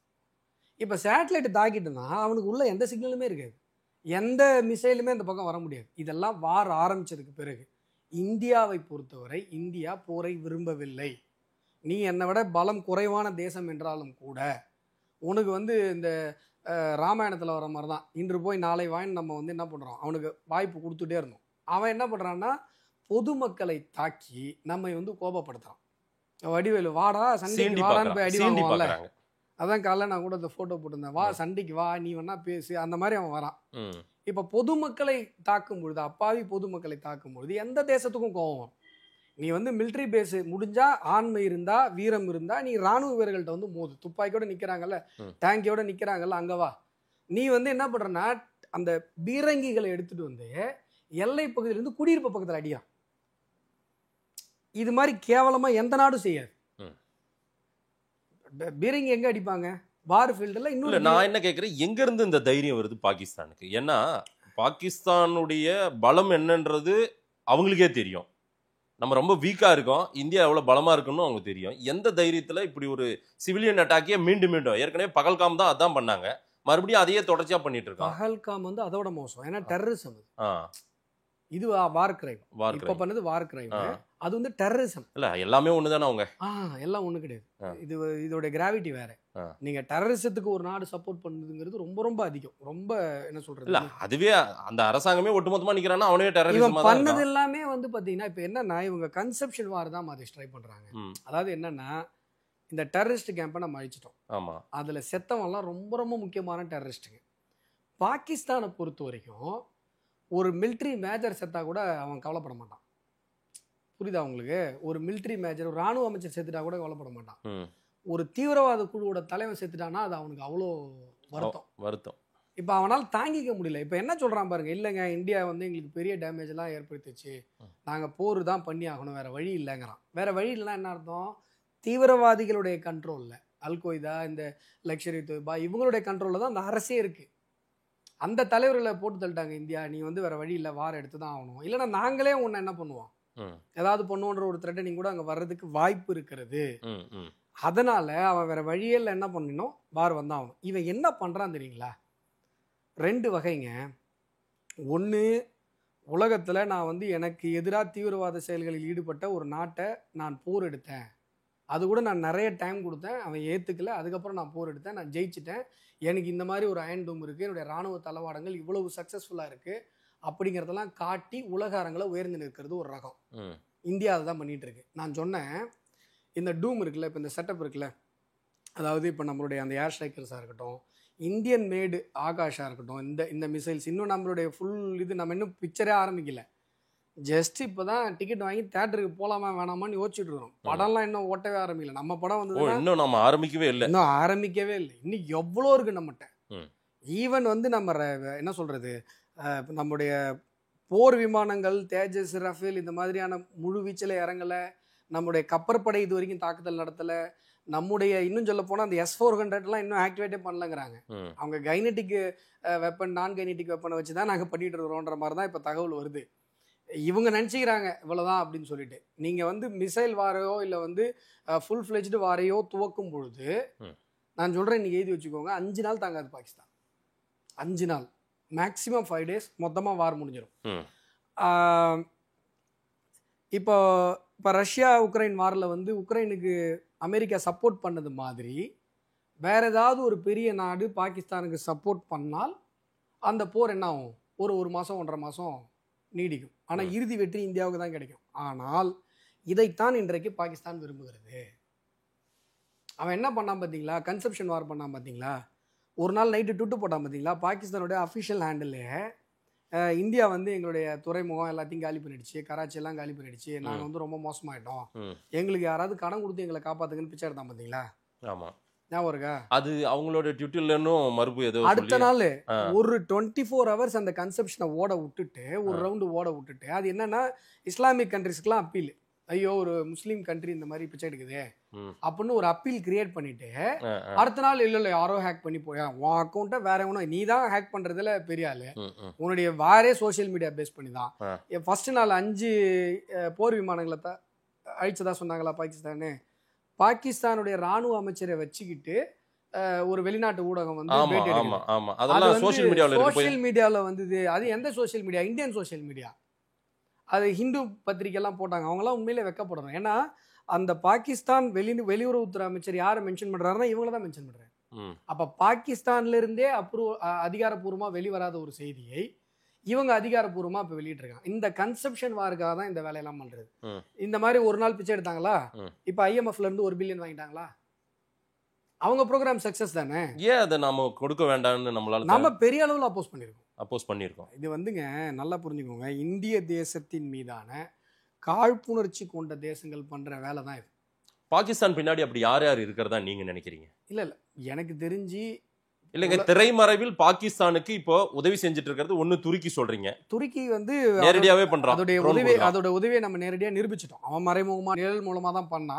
இப்போ சேட்டலைட்டை தாக்கிட்டுனா அவனுக்கு உள்ள எந்த சிக்னலுமே இருக்காது, எந்த மிசைலுமே அந்த பக்கம் வர முடியாது. இதெல்லாம் வார் ஆரம்பித்ததுக்கு பிறகு இந்தியாவை பொறுத்தவரை இந்தியா போரை விரும்பவில்லை. நீ என்னை விட பலம் குறைவான தேசம் என்றாலும் கூட உனக்கு வந்து இந்த ராமாயணத்தில் வர மாதிரி தான், இன்று போய் நாளை வாயின் நம்ம வந்து என்ன பண்ணுறோம், அவனுக்கு வாய்ப்பு கொடுத்துட்டே இருந்தோம். அவன் என்ன பண்ணுறான்னா பொதுமக்களை தாக்கி நம்மை வந்து கோபப்படுத்துறான். வடிவேலு வாடா சண்டைக்கு வாடான்னு போய் அடி வாங்குவான்ல, அதான் காலைல நான் கூட இந்த ஃபோட்டோ போட்டிருந்தேன், வா சண்டைக்கு வா நீ வேணா பேசு, அந்த மாதிரி அவன் வரான். இப்போ பொதுமக்களை தாக்கும் பொழுது, அப்பாவி பொதுமக்களை தாக்கும் பொழுது எந்த தேசத்துக்கும் கோபம் வரும். நீ வந்து மிலிட்ரி பேஸு முடிஞ்சா ஆண்மை இருந்தா வீரம் இருந்தா நீ ராணுவ வீரர்கள்ட்ட வந்து மோது, துப்பாக்கியோட நிற்கிறாங்கல்ல, டேங்கியோட நிற்கிறாங்கல்ல, அங்கே வா. நீ வந்து என்ன பண்ணுறன்னா அந்த பீரங்கிகளை எடுத்துட்டு வந்து எல்லை பகுதியிலேருந்து குடியிருப்பு பக்கத்தில் அடியா. இது மாதிரி கேவலமாக எந்த நாடும் செய்யாது. பீரங்கி எங்கே அடிப்பாங்க? வார் ஃபீல்டில். இன்னொரு நான் என்ன கேட்குறேன், எங்கேருந்து இந்த தைரியம் வருது பாகிஸ்தானுக்கு? ஏன்னா பாகிஸ்தானுடைய பலம் என்னன்றது அவங்களுக்கே தெரியும். நம்ம ரொம்ப வீக்காக இருக்கோம், இந்தியா எவ்வளோ பலமாக இருக்குன்னு அவங்க தெரியும். எந்த தைரியத்தில் இப்படி ஒரு சிவிலியன் அட்டாக்கே மீண்டும் ஏற்கனவே பகல்காம் தான் அதான் பண்ணாங்க, மறுபடியும் அதையே தொடர்ச்சியாக பண்ணிட்டு இருக்காங்க. பகல்காம் வந்து அதோட மோசம், ஏன்னா டெரரிசம். இது வார் கிரைம். இப்போ பண்ணது வார் கிரைம், அது வந்து டெரரிசம். இல்லை எல்லாமே ஒன்று தானே அவங்க, எல்லாம் ஒன்று கிடையாது. இதோட கிராவிட்டி வேற. நீங்கள் டெரரிசத்துக்கு ஒரு நாடு சப்போர்ட் பண்ணுதுங்கிறது ரொம்ப ரொம்ப அதிகம். ரொம்ப என்ன சொல்கிறது, இல்லை அதுவே அந்த அரசாங்கமே ஒட்டுமொத்தமாக நிற்கிறான்னா அவனே டெரரிசம் பண்ணது எல்லாமே வந்து பார்த்தீங்கன்னா இப்போ என்னன்னா இவங்க கன்செப்ஷன் வார் தான் மாதிரி ட்ரை பண்ணுறாங்க. அதாவது என்னன்னா இந்த டெரரிஸ்ட் கேம்பை நம்ம அழிச்சிட்டோம். ஆமாம், அதில் செத்தவங்கலாம் ரொம்ப ரொம்ப முக்கியமான டெரரிஸ்ட்டுங்க. பாகிஸ்தானை பொறுத்த வரைக்கும் ஒரு மிலிட்ரி மேஜர் செத்தா கூட அவன் கவலைப்பட மாட்டான். புரியுதா உங்களுக்கு? ஒரு மிலிட்ரி மேஜர், ஒரு ராணுவ அமைச்சர் செத்துட்டா கூட கவலைப்பட மாட்டான். ஒரு தீவிரவாத குழுவோட தலைவன் செத்துட்டானா அது அவனுக்கு அவ்வளோ வருத்தம். இப்போ அவனால் தாங்கிக்க முடியல. இப்போ என்ன சொல்கிறான் பாருங்க, இல்லைங்க இந்தியா வந்து எங்களுக்கு பெரிய டேமேஜ்லாம் ஏற்படுத்திச்சு, நாங்கள் போர் தான் பண்ணி ஆகணும், வேறு வழி இல்லைங்கிறான். வேறு வழி இல்லைன்னா என்ன அர்த்தம்? தீவிரவாதிகளுடைய கண்ட்ரோலில், அல்கொய்தா, இந்த லஷ்கர் இ தொய்பா இவங்களுடைய கண்ட்ரோலில் தான் அந்த அரசே இருக்குது. அந்த தலைவர்களை போட்டு தள்ளிட்டாங்க இந்தியா, நீ வந்து வேறு வழி இல்லை, வார் எடுத்து தான் ஆகணும், இல்லைன்னா நாங்களே உன்னை என்ன பண்ணுவோம், ஏதாவது பண்ணுவோன்ற ஒரு த்ரெட்டனிங் கூட அங்கே வர்றதுக்கு வாய்ப்பு இருக்கிறது. அதனால அவன் வேற வழியில் என்ன பண்ணணும், வார் வந்தான் ஆகணும். இவன் என்ன பண்ணுறான் தெரியுங்களா? 2 வகைங்க. ஒன்று, உலகத்தில் நான் வந்து எனக்கு எதிராக தீவிரவாத செயல்களில் ஈடுபட்ட ஒரு நாட்டை நான் போர் எடுத்தேன் அது கூட நான் நிறைய டைம் கொடுத்தேன், அவன் ஏற்றுக்கல. அதுக்கப்புறம் நான் போர் எடுத்தேன், நான் ஜெயிச்சிட்டேன். எனக்கு இந்த மாதிரி ஒரு அயன் டூம் இருக்குது, என்னுடைய இராணுவ தளவாடங்கள் இவ்வளவு சக்ஸஸ்ஃபுல்லாக இருக்குது அப்படிங்கிறதெல்லாம் காட்டி உலக அரங்கில் உயர்ந்து நிற்கிறது ஒரு ரகம். இந்தியா அதை தான் பண்ணிகிட்டு இருக்கு. நான் சொன்னேன், இந்த டூம் இருக்குல்ல, இப்போ இந்த செட்டப் இருக்குல்ல, அதாவது இப்போ நம்மளுடைய அந்த ஏர் ஸ்ட்ரைக்கர்ஸாக இருக்கட்டும், இந்தியன் மேடு ஆகாஷாக இருக்கட்டும், இந்த மிசைல்ஸ் இன்னும் நம்மளுடைய ஃபுல் இது நம்ம இன்னும் பிக்சரே ஆரம்பிக்கல. ஜஸ்ட் இப்போ தான் டிக்கெட் வாங்கி தேட்டருக்கு போகலாமா வேணாமான்னு யோசிச்சுட்டு இருக்கோம். படம்லாம் இன்னும் ஓட்டவே ஆரம்பிக்கல. நம்ம படம் வந்து இன்னும் நம்ம ஆரம்பிக்கவே இல்லை. இன்னும் எவ்வளோ இருக்கு நம்மகிட்ட. ஈவன் வந்து நம்ம என்ன சொல்றது, நம்முடைய போர் விமானங்கள் தேஜஸ், ரஃபேல் இந்த மாதிரியான முழு வீச்சில் இறங்கலை. நம்முடைய கப்பற்படை இது வரைக்கும் தாக்குதல் நடத்தலை. நம்முடைய இன்னும் சொல்ல போனால் அந்த S-400 இன்னும் ஆக்டிவேட்டே பண்ணலங்கிறாங்க. அவங்க கைனட்டிக் வெப்பன், நான் கைனட்டிக் வெப்பனை வச்சு தான் நாங்கள் பண்ணிட்டு இருக்கிறோன்ற மாதிரி தான் இப்போ தகவல் வருது. இவங்க நினச்சிக்கிறாங்க இவ்வளோதான் அப்படின்னு சொல்லிட்டு. நீங்கள் வந்து மிசைல் வாரையோ இல்லை வந்து ஃபுல் ஃப்ளெஜ்டு வாரையோ துவக்கும் பொழுது நான் சொல்கிறேன், இன்றைக்கி எழுதி வச்சுக்கோங்க, 5 நாள் தாங்காது பாகிஸ்தான். 5 நாள், மேக்ஸிமம் 5 days மொத்தமாக வார் முடிஞ்சிடும். இப்போ ரஷ்யா உக்ரைன் வாரில் வந்து உக்ரைனுக்கு அமெரிக்கா சப்போர்ட் பண்ணது மாதிரி வேற ஏதாவது ஒரு பெரிய நாடு பாகிஸ்தானுக்கு சப்போர்ட் பண்ணால் அந்த போர் என்ன ஆகும், ஒரு மாதம் 1.5 மாதம் நீடிக்கும். ஆனால் இறுதி வெற்றி இந்தியாவுக்கு தான் கிடைக்கும். ஆனால் இதைத்தான் இன்றைக்கு பாகிஸ்தான் விரும்புகிறது. அவன் என்ன பண்ணான் பார்த்தீங்களா, கன்செப்ஷன் வார் பண்ணான் பார்த்தீங்களா, ஒரு நாள் நைட்டு டுட்டு போட்டான் பார்த்தீங்களா. பாகிஸ்தானுடைய அஃபிஷியல் ஹேண்டிலே இந்தியா வந்து எங்களுடைய துறைமுகம் எல்லாத்தையும் காலி பண்ணிடுச்சு, கராச்சி எல்லாம் காலி பண்ணிடுச்சு, நாங்கள் வந்து ரொம்ப மோசமாயிட்டோம், எங்களுக்கு யாராவது கடன் கொடுத்து எங்களை காப்பாற்றுங்கன்னு பிச்சை எடுத்தான் பார்த்தீங்களா. ஆமாம், ஞாபகம் இருக்கா? அது அவங்களோட ட்விட்டர்லன்னும் மறுப்பு ஏதோ அடுத்த நாள் ஒரு 24 hours அந்த கன்செப்ஷனை ஓட விட்டுட்டு, ஒரு ரவுண்டு ஓட விட்டுட்டு, அது என்னன்னா இஸ்லாமிக் கண்ட்ரிஸ்க்குலாம் அப்பீல், ஐயோ ஒரு முஸ்லீம் கண்ட்ரி இந்த மாதிரி பிச்சை எடுக்குது அப்படின்னு ஒரு அப்பீல் கிரியேட் பண்ணிட்டு அடுத்த நாள் இல்லை யாரோ ஹேக் பண்ணி போயா உன் அக்கௌண்ட்டை வேற எவனோ, நீ தான் ஹேக் பண்றதுல பெரிய ஆளு, உன்னுடைய வாரே சோசியல் மீடியா பேஸ் பண்ணி தான். ஃபர்ஸ்ட் நாள் 5 போர் விமானங்களை தான் அழிச்சதா சொன்னாங்களா பாகிஸ்தானு. பாகிஸ்தானுடைய ராணுவ அமைச்சரை வச்சுக்கிட்டு ஒரு வெளிநாட்டு ஊடகம் வந்து சோசியல் மீடியாவில் வந்தது. அது எந்த social media? Indian social media. அது ஹிந்து பத்திரிகைலாம் போட்டாங்க. அவங்களாம் உண்மையிலே வெக்கப்படணும். ஏன்னா அந்த பாகிஸ்தான் வெளியுறவுத்துறை அமைச்சர் யாரை மென்ஷன் பண்றாருன்னா இவங்கள தான் மென்ஷன் பண்றாரு. அப்ப பாகிஸ்தான்ல இருந்தே அதிகாரப்பூர்வமா வெளிவராத ஒரு செய்தியை இவங்க அதிகாரப்பூர்வமா இப்ப வெளியிட்டு இருக்காங்க. இந்த கன்செப்ஷன் வாருக்காக தான் இந்த வேலையெல்லாம் பண்றது. இந்த மாதிரி ஒரு நாள் பிச்சை எடுத்தாங்களா, இப்ப IMFல இருந்து 1 பில்லியன் வாங்கிட்டாங்களா, அவங்க ப்ரோக்ராம் சக்சஸ் தானே. ஏன் அதை நாம கொடுக்க வேண்டாம்னு நம்ம பெரிய அளவில் அப்போஸ் பண்ணியிருக்கோம். இது வந்துங்க நல்லா புரிஞ்சுக்கோங்க, இந்திய தேசத்தின் மீதான காழ்ப்புணர்ச்சி கொண்ட தேசங்கள் பண்ற வேலை தான் இது. பாகிஸ்தான் பின்னாடி அப்படி யார் யார் இருக்கிறதா நீங்க நினைக்கிறீங்க? இல்ல எனக்கு தெரிஞ்சு இல்லைங்க, திரைமறைவில் பாகிஸ்தானுக்கு இப்போ உதவி செஞ்சுட்டு இருக்கிறது ஒண்ணு துருக்கி சொல்றீங்க. துருக்கி வந்து நேரடியாவே பண்றான். அதோட உதவியை நம்ம நேரடியா நிரூபிச்சிட்டோம். அவன் மறைமுகமா நிழல் மூலமா தான் பண்ணா.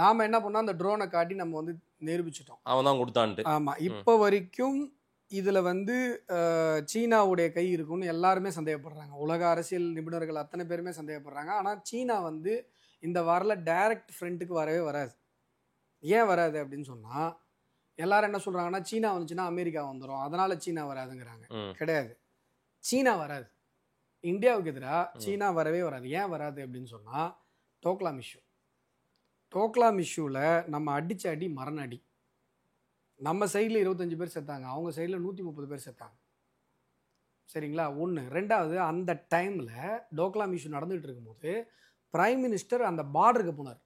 நாம என்ன பண்ணோம், அந்த ட்ரோனை காட்டி நம்ம வந்து நிரூபிச்சிட்டோம் அவன் தான் கொடுத்தான்ட்டு. ஆமா, இப்போ வரைக்கும் இதுல வந்து சீனாவுடைய கை இருக்குன்னு எல்லாருமே சந்தேகப்படுறாங்க. உலக அரசியல் நிபுணர்கள் அத்தனை பேருமே சந்தேகப்படுறாங்க. ஆனா சீனா வந்து இந்த வாரில் டைரக்ட் ஃப்ரண்ட்டுக்கு வரவே வராது. ஏன் வராது அப்படின்னு சொன்னா, எல்லாரும் என்ன சொல்றாங்கன்னா, சீனா வந்துச்சுன்னா அமெரிக்கா வந்துடும், அதனால சீனா வராதுங்கிறாங்க. கிடையாது, சீனா வராது. இந்தியாவுக்கு எதிராக சீனா வரவே வராது. ஏன் வராது அப்படின்னு சொன்னா, டோக்லாம் இஷ்யூவில் நம்ம அடிச்ச அடி மரண அடி. நம்ம சைடில் 25 பேர் செத்தாங்க, அவங்க சைடில் 130 பேர் செத்தாங்க. சரிங்களா? ஒன்று. ரெண்டாவது, அந்த டைமில் டோக்லாம் இஷ்யூ நடந்துகிட்டு இருக்கும்போது பிரைம் மினிஸ்டர் அந்த பார்டருக்கு போனார்.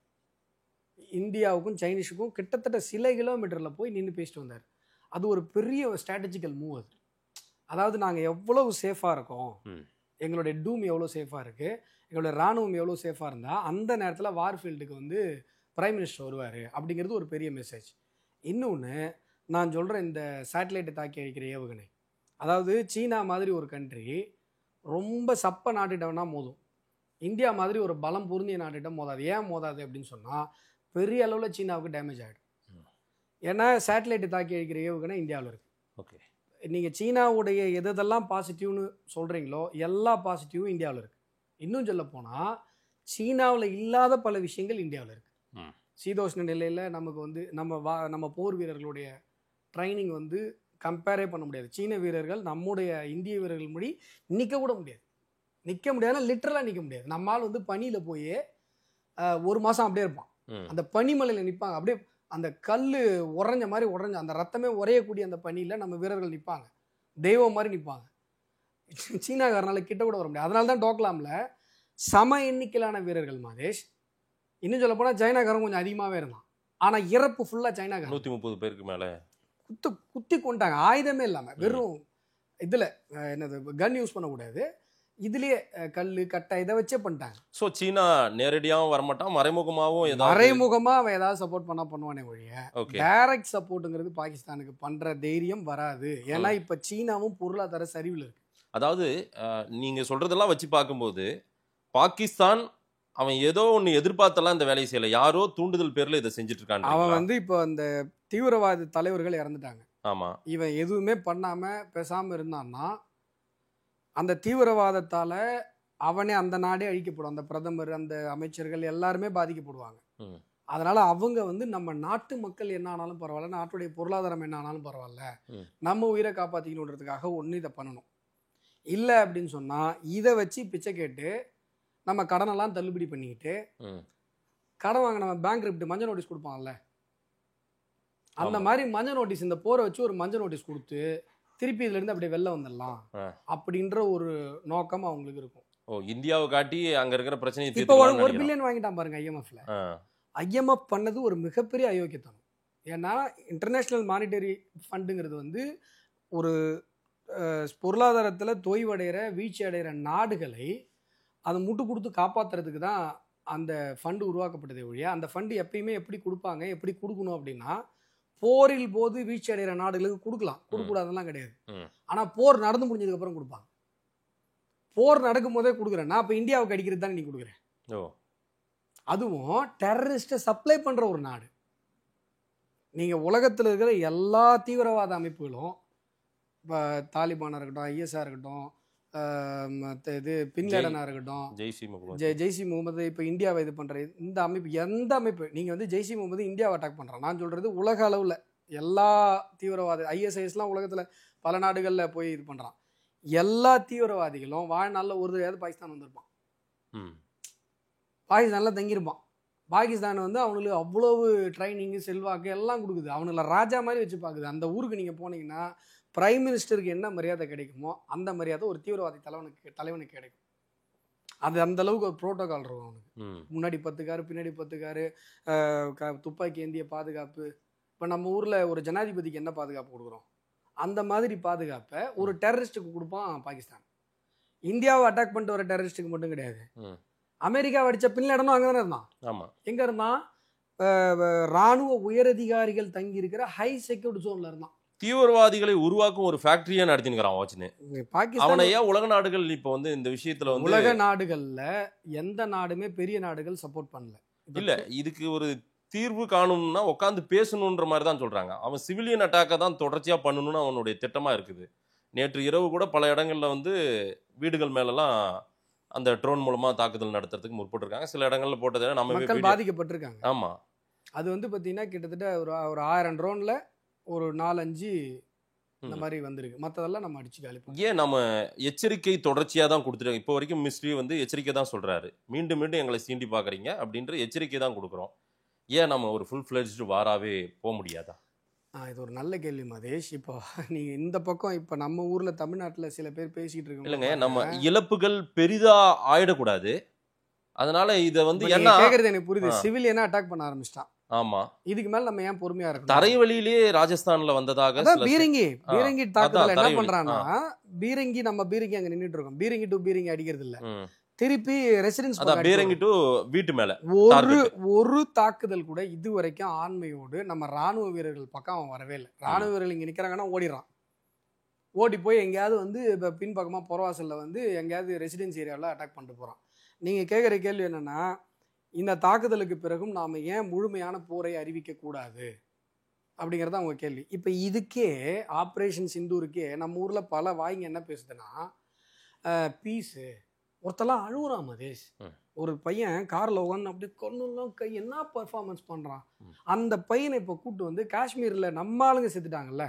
இந்தியாவுக்கும் சைனீஸுக்கும் கிட்டத்தட்ட சில கிலோமீட்டரில் போய் நின்று பேசிட்டு வந்தார். அது ஒரு பெரிய ஸ்ட்ராட்டஜிக்கல் மூவ். அது அதாவது நாங்கள் எவ்வளவு சேஃபாக இருக்கோம், எங்களுடைய டூம் எவ்வளோ சேஃபாக இருக்குது, எங்களுடைய இராணுவம் எவ்வளோ சேஃபாக இருந்தால் அந்த நேரத்தில் வார்ஃபீல்டுக்கு வந்து பிரைம் மினிஸ்டர் வருவார் அப்படிங்கிறது ஒரு பெரிய மெசேஜ். இன்னொன்று நான் சொல்கிறேன், இந்த சேட்டலைட்டை தாக்கி அழிக்கிற ஏவுகணை, அதாவது சீனா மாதிரி ஒரு கண்ட்ரி ரொம்ப சப்ப நாட்டிட்டவனா மோதும், இந்தியா மாதிரி ஒரு பலம் பொருந்திய நாட்டிட்டம் மோதாது. ஏன் மோதாது அப்படின்னு சொன்னால், பெரிய அளவில் சீனாவுக்கு டேமேஜ் ஆகிடும். ஏன்னா சேட்டலைட்டை தாக்கி அழிக்கிற ஏவுகணை இந்தியாவில் இருக்குது. ஓகே, நீங்கள் சீனாவுடைய எதெல்லாம் பாசிட்டிவ்னு சொல்கிறீங்களோ எல்லா பாசிட்டிவும் இந்தியாவில் இருக்குது. இன்னும் சொல்ல போனால் சீனாவில் இல்லாத பல விஷயங்கள் இந்தியாவில் இருக்குது. சீதோஷ்ண நிலையில் நமக்கு வந்து நம்ம போர் வீரர்களுடைய ட்ரைனிங் வந்து கம்பேரே பண்ண முடியாது. சீன வீரர்கள் நம்முடைய இந்திய வீரர்கள் முடி நிற்க கூட முடியாது. நிற்க முடியாதுன்னா லிட்டரலாக நிற்க முடியாது. நம்மால் வந்து பனியில் போய் 1 மாதம் அப்படியே இருப்பான். அந்த பனிமலையில் நிற்பாங்க, அப்படியே அந்த கல் உறைஞ்ச மாதிரி உறைஞ்ச அந்த ரத்தமே உறையக்கூடிய அந்த பனியில் நம்ம வீரர்கள் நிற்பாங்க, தெய்வம் மாதிரி நிற்பாங்க. சீனாக்காரனால கிட்ட கூட வர முடியாது. அதனால தான் டோக்லாமில் சம எண்ணிக்கையிலான வீரர்கள் மாதேஷ். இன்னும் சொல்ல போனால் சைனாக்காரன் கொஞ்சம் அதிகமாகவே இருந்தான். ஆனால் இறப்பு ஃபுல்லாக சைனாக்காரன் 130 பேருக்கு மேலே குத்தி கொண்டாங்க, ஆயுதமே இல்லாமல். வெறும் இதில் என்னது கன் யூஸ் பண்ணக்கூடாது, இதுலயே கல் கட்டை இதை வச்சே பண்ணிட்டாங்க. ஸோ சீனா நேரடியாகவும் வரமாட்டான், மறைமுகமாகவும் மறைமுகமாக அவன் ஏதாவது சப்போர்ட் பண்ணுவானே ஒழிய டைரக்ட் சப்போர்ட்டுங்கிறது பாகிஸ்தானுக்கு பண்ற தைரியம் வராது. ஏன்னா இப்ப சீனாவும் பொருளாதார சரிவில் இருக்கு. அதாவது நீங்க சொல்றதெல்லாம் வச்சு பார்க்கும்போது பாகிஸ்தான் அவன் ஏதோ ஒன்று எதிர்பார்த்தெல்லாம் இந்த வேலையை செய்யல, யாரோ தூண்டுதல் பேர்ல இதை செஞ்சுட்டு இருக்கான். அவன் இப்போ அந்த தீவிரவாத தலைவர்கள் இறந்துட்டாங்க. ஆமா, இவன் எதுவுமே பண்ணாம பேசாம இருந்தான்னா அந்த தீவிரவாதத்தால அவனே அந்த நாடே அழிக்கப்படும். அந்த பிரதமர், அந்த அமைச்சர்கள் எல்லாருமே பாதிக்கப்படுவாங்க. அதனால அவங்க நம்ம நாட்டு மக்கள் என்ன ஆனாலும் பரவாயில்ல, நாட்டுடைய பொருளாதாரம் என்ன ஆனாலும் பரவாயில்ல, நம்ம உயிரை காப்பாற்றிக்கணுன்றதுக்காக ஒன்று இதை பண்ணணும். இல்லை அப்படின்னு சொன்னா இதை வச்சு பிச்சை கேட்டு நம்ம கடனெல்லாம் தள்ளுபடி பண்ணிக்கிட்டு கடன் வாங்க நம்ம பேங்க் ரிப்ட் மஞ்சள் நோட்டீஸ் கொடுப்பாங்கல்ல, அந்த மாதிரி மஞ்சள் நோட்டீஸ் இந்த போரை வச்சு ஒரு மஞ்சள் நோட்டீஸ் கொடுத்து திருப்பி இதுல இருந்து அப்படியே வெளில வந்துடலாம் அப்படின்ற ஒரு நோக்கம் அவங்களுக்கு இருக்கும். இந்தியாவை காட்டி அங்க இருக்கிற பிரச்சனை இப்போ 1 பில்லியன் வாங்கிட்டான் பாருங்க ஐஎம்எஃப்ல. ஐஎம்எஃப் பண்ணது ஒரு மிகப்பெரிய அயோக்கியத்தனம். ஏன்னா இன்டர்நேஷனல் மானிட்டரி ஃபண்டுங்கிறது ஒரு பொருளாதாரத்தில் தொய்வடைகிற வீழ்ச்சி அடைகிற நாடுகளை அதை முட்டு கொடுத்து காப்பாற்றுறதுக்கு தான் அந்த ஃபண்டு உருவாக்கப்பட்டதே ஒழிய அந்த ஃபண்டு எப்பயுமே எப்படி கொடுப்பாங்க, எப்படி கொடுக்கணும் அப்படின்னா போரில் போது வீழ்ச்சி அடைகிற நாடுகளுக்கு கொடுக்கலாம், கொடுக்கூடாதெல்லாம் கிடையாது. ஆனால் போர் நடந்து முடிஞ்சதுக்கு அப்புறம் கொடுப்பாங்க. போர் நடக்கும் போதே கொடுக்குறேன்னா அப்போ இந்தியாவுக்கு அடிக்கிறது தானே நீ கொடுக்குறேன். அதுவும் டெரரிஸ்ட்டை சப்ளை பண்ணுற ஒரு நாடு. நீங்கள் உலகத்தில் இருக்கிற எல்லா தீவிரவாத அமைப்புகளும், இப்போ தாலிபானாக இருக்கட்டும், ஐஎஸ்ஆர் இருக்கட்டும், இது பின்லேடனாக இருக்கட்டும், ஜெய்சி முகமது, இப்போ இந்தியாவை இது பண்ணுற இந்த அமைப்பு, எந்த அமைப்பு நீங்கள் ஜெய்சி முகமது இந்தியாவை அட்டாக் பண்ணுறான். நான் சொல்கிறது உலக அளவில் எல்லா தீவிரவாத ஐஎஸ்ஐஎஸ்லாம் உலகத்தில் பல நாடுகளில் போய் இது பண்ணுறான். எல்லா தீவிரவாதிகளும் வாழ்நாளில் ஒரு தடவையாவது பாகிஸ்தான் வந்திருப்பான், பாகிஸ்தானில் தங்கியிருப்பான். பாகிஸ்தான் அவங்களுக்கு அவ்வளவு ட்ரைனிங்கு செல்வாக்கு எல்லாம் கொடுக்குது, அவனுங்களை ராஜா மாதிரி வச்சு பார்க்குது. அந்த ஊருக்கு நீங்கள் போனீங்கன்னா பிரைம் மினிஸ்டருக்கு என்ன மரியாதை கிடைக்குமோ அந்த மரியாதை ஒரு தீவிரவாதி தலைவனுக்கு கிடைக்கும். அது அந்த அளவுக்கு ஒரு ப்ரோட்டோகால் இருக்கும் அவனுக்கு. முன்னாடி 10 காரு, பின்னாடி 10 காரு, துப்பாக்கி ஏந்திய பாதுகாப்பு. இப்போ நம்ம ஊரில் ஒரு ஜனாதிபதிக்கு என்ன பாதுகாப்பு கொடுக்குறோம், அந்த மாதிரி பாதுகாப்பை ஒரு டெரரிஸ்ட்டுக்கு கொடுப்பான் பாகிஸ்தான். இந்தியாவை அட்டாக் பண்ணிட்டு வர டெரரிஸ்ட்டுக்கு மட்டும் கிடையாது. அமெரிக்கா அடித்த பின்லேடனும் அங்கே தானே இருந்தான். எங்கே இருந்தான்? இராணுவ உயரதிகாரிகள் தங்கி இருக்கிற ஹை செக்யூரிட்டி ஜோன்ல இருந்தான். தீவிரவாதிகளை உருவாக்கும் ஒரு ஃபேக்டரியா நடத்தினுக்கிறான் வச்சுன்னு. அவனை ஏன் உலக நாடுகள் இப்போ இந்த விஷயத்துல உலக நாடுகள்ல எந்த நாடுமே பெரிய நாடுகள் சப்போர்ட் பண்ணல. இல்ல, இதுக்கு ஒரு தீர்வு காணும்னா உட்காந்து பேசணுன்ற மாதிரி தான் சொல்றாங்க. அவன் சிவிலியன் அட்டாக்கை தான் தொடர்ச்சியா பண்ணணும்னு அவனுடைய திட்டமா இருக்குது. நேற்று இரவு கூட பல இடங்கள்ல வீடுகள் மேலெல்லாம் அந்த ட்ரோன் மூலமா தாக்குதல் நடத்துறதுக்கு முற்பட்டிருக்காங்க. சில இடங்கள்ல போட்டதை நம்ம மக்கள் பாதிக்கப்பட்டிருக்காங்க. ஆமா, அது பார்த்தீங்கன்னா கிட்டத்தட்ட ஒரு 1000 ட்ரோன்ல ஒரு 4-5 இந்த மாதிரி வந்திருக்கு. மற்றதெல்லாம் நம்ம அடிச்சு காலி. ஏன் நம்ம எச்சரிக்கை தொடர்ச்சியாக தான் கொடுத்துருக்கோம். இப்போ வரைக்கும் மிஸ்ட்ரி எச்சரிக்கை தான் சொல்றாரு. மீண்டும் மீண்டும் எங்களை சீண்டி பார்க்குறீங்க அப்படின்ற எச்சரிக்கை தான் கொடுக்குறோம். ஏன் நம்ம ஒரு ஃபுல் ஃப்ளெட்ஜ்டு வாராவே போக முடியாதா? இது ஒரு நல்ல கேள்வி மதேஷ். இப்போ நீங்க இந்த பக்கம் இப்போ நம்ம ஊர்ல தமிழ்நாட்டில் சில பேர் பேசிட்டு இருக்காங்க. இல்லைங்க, நம்ம இழப்புகள் பெரிதா ஆயிடக்கூடாது. அதனால இதை என்ன கேட்கறது எனக்கு புரியுது. சிவிலியனா அட்டாக் பண்ண ஆரம்பிச்சிட்டான். ஆமா, இதுக்கு மேல நம்ம ஏன் பொறுமையா இருக்கணும்? தரைவழியிலேயே ராஜஸ்தான்ல வந்ததாக பீரங்கி தாக்குதல் என்ன பண்றான்னா, நம்ம பீரங்கி அங்க நின்றுட்டு இருக்கோம். பீரங்கி டு பீரங்கி அடிக்கிறது இல்ல, திருப்பி ரெசிடென்ஸ் பீரங்கி டு வீட்டு மேல ஒரு தாக்குதல் கூட இது வரைக்கும் ஆண்மையோடு நம்ம ராணுவ வீரர்கள் பக்கம் அவன் வரவே இல்லை. ராணுவ வீரர்கள் இங்க நிக்கிறாங்கன்னா ஓடிடுறான். ஓடி போய் எங்கேயாவது இப்போ பின்பக்கமா புறவாசல்ல எங்கேயாவது ரெசிடென்ஸ் ஏரியாவில் அட்டாக் பண்ணிட்டு போறான். நீங்க கேட்குற கேள்வி என்னன்னா, இந்த தாக்குதலுக்கு பிறகும் நாம் ஏன் முழுமையான போரை அறிவிக்கக்கூடாது அப்படிங்கிறது அவங்க கேள்வி. இப்போ இதுக்கே ஆப்ரேஷன் சிந்தூருக்கே நம்ம ஊரில் பல வாய்ங்க என்ன பேசுதுன்னா, பீஸு ஒருத்தெல்லாம் அழுகுறான் மதேஷ். ஒரு பையன் காரில் உட்காந்து அப்படி கொன்னுலாம் என்ன பர்ஃபார்மன்ஸ் பண்ணுறான். அந்த பையனை இப்போ கூப்பிட்டு காஷ்மீரில் நம்ம ஆளுங்க செத்துட்டாங்கல்ல,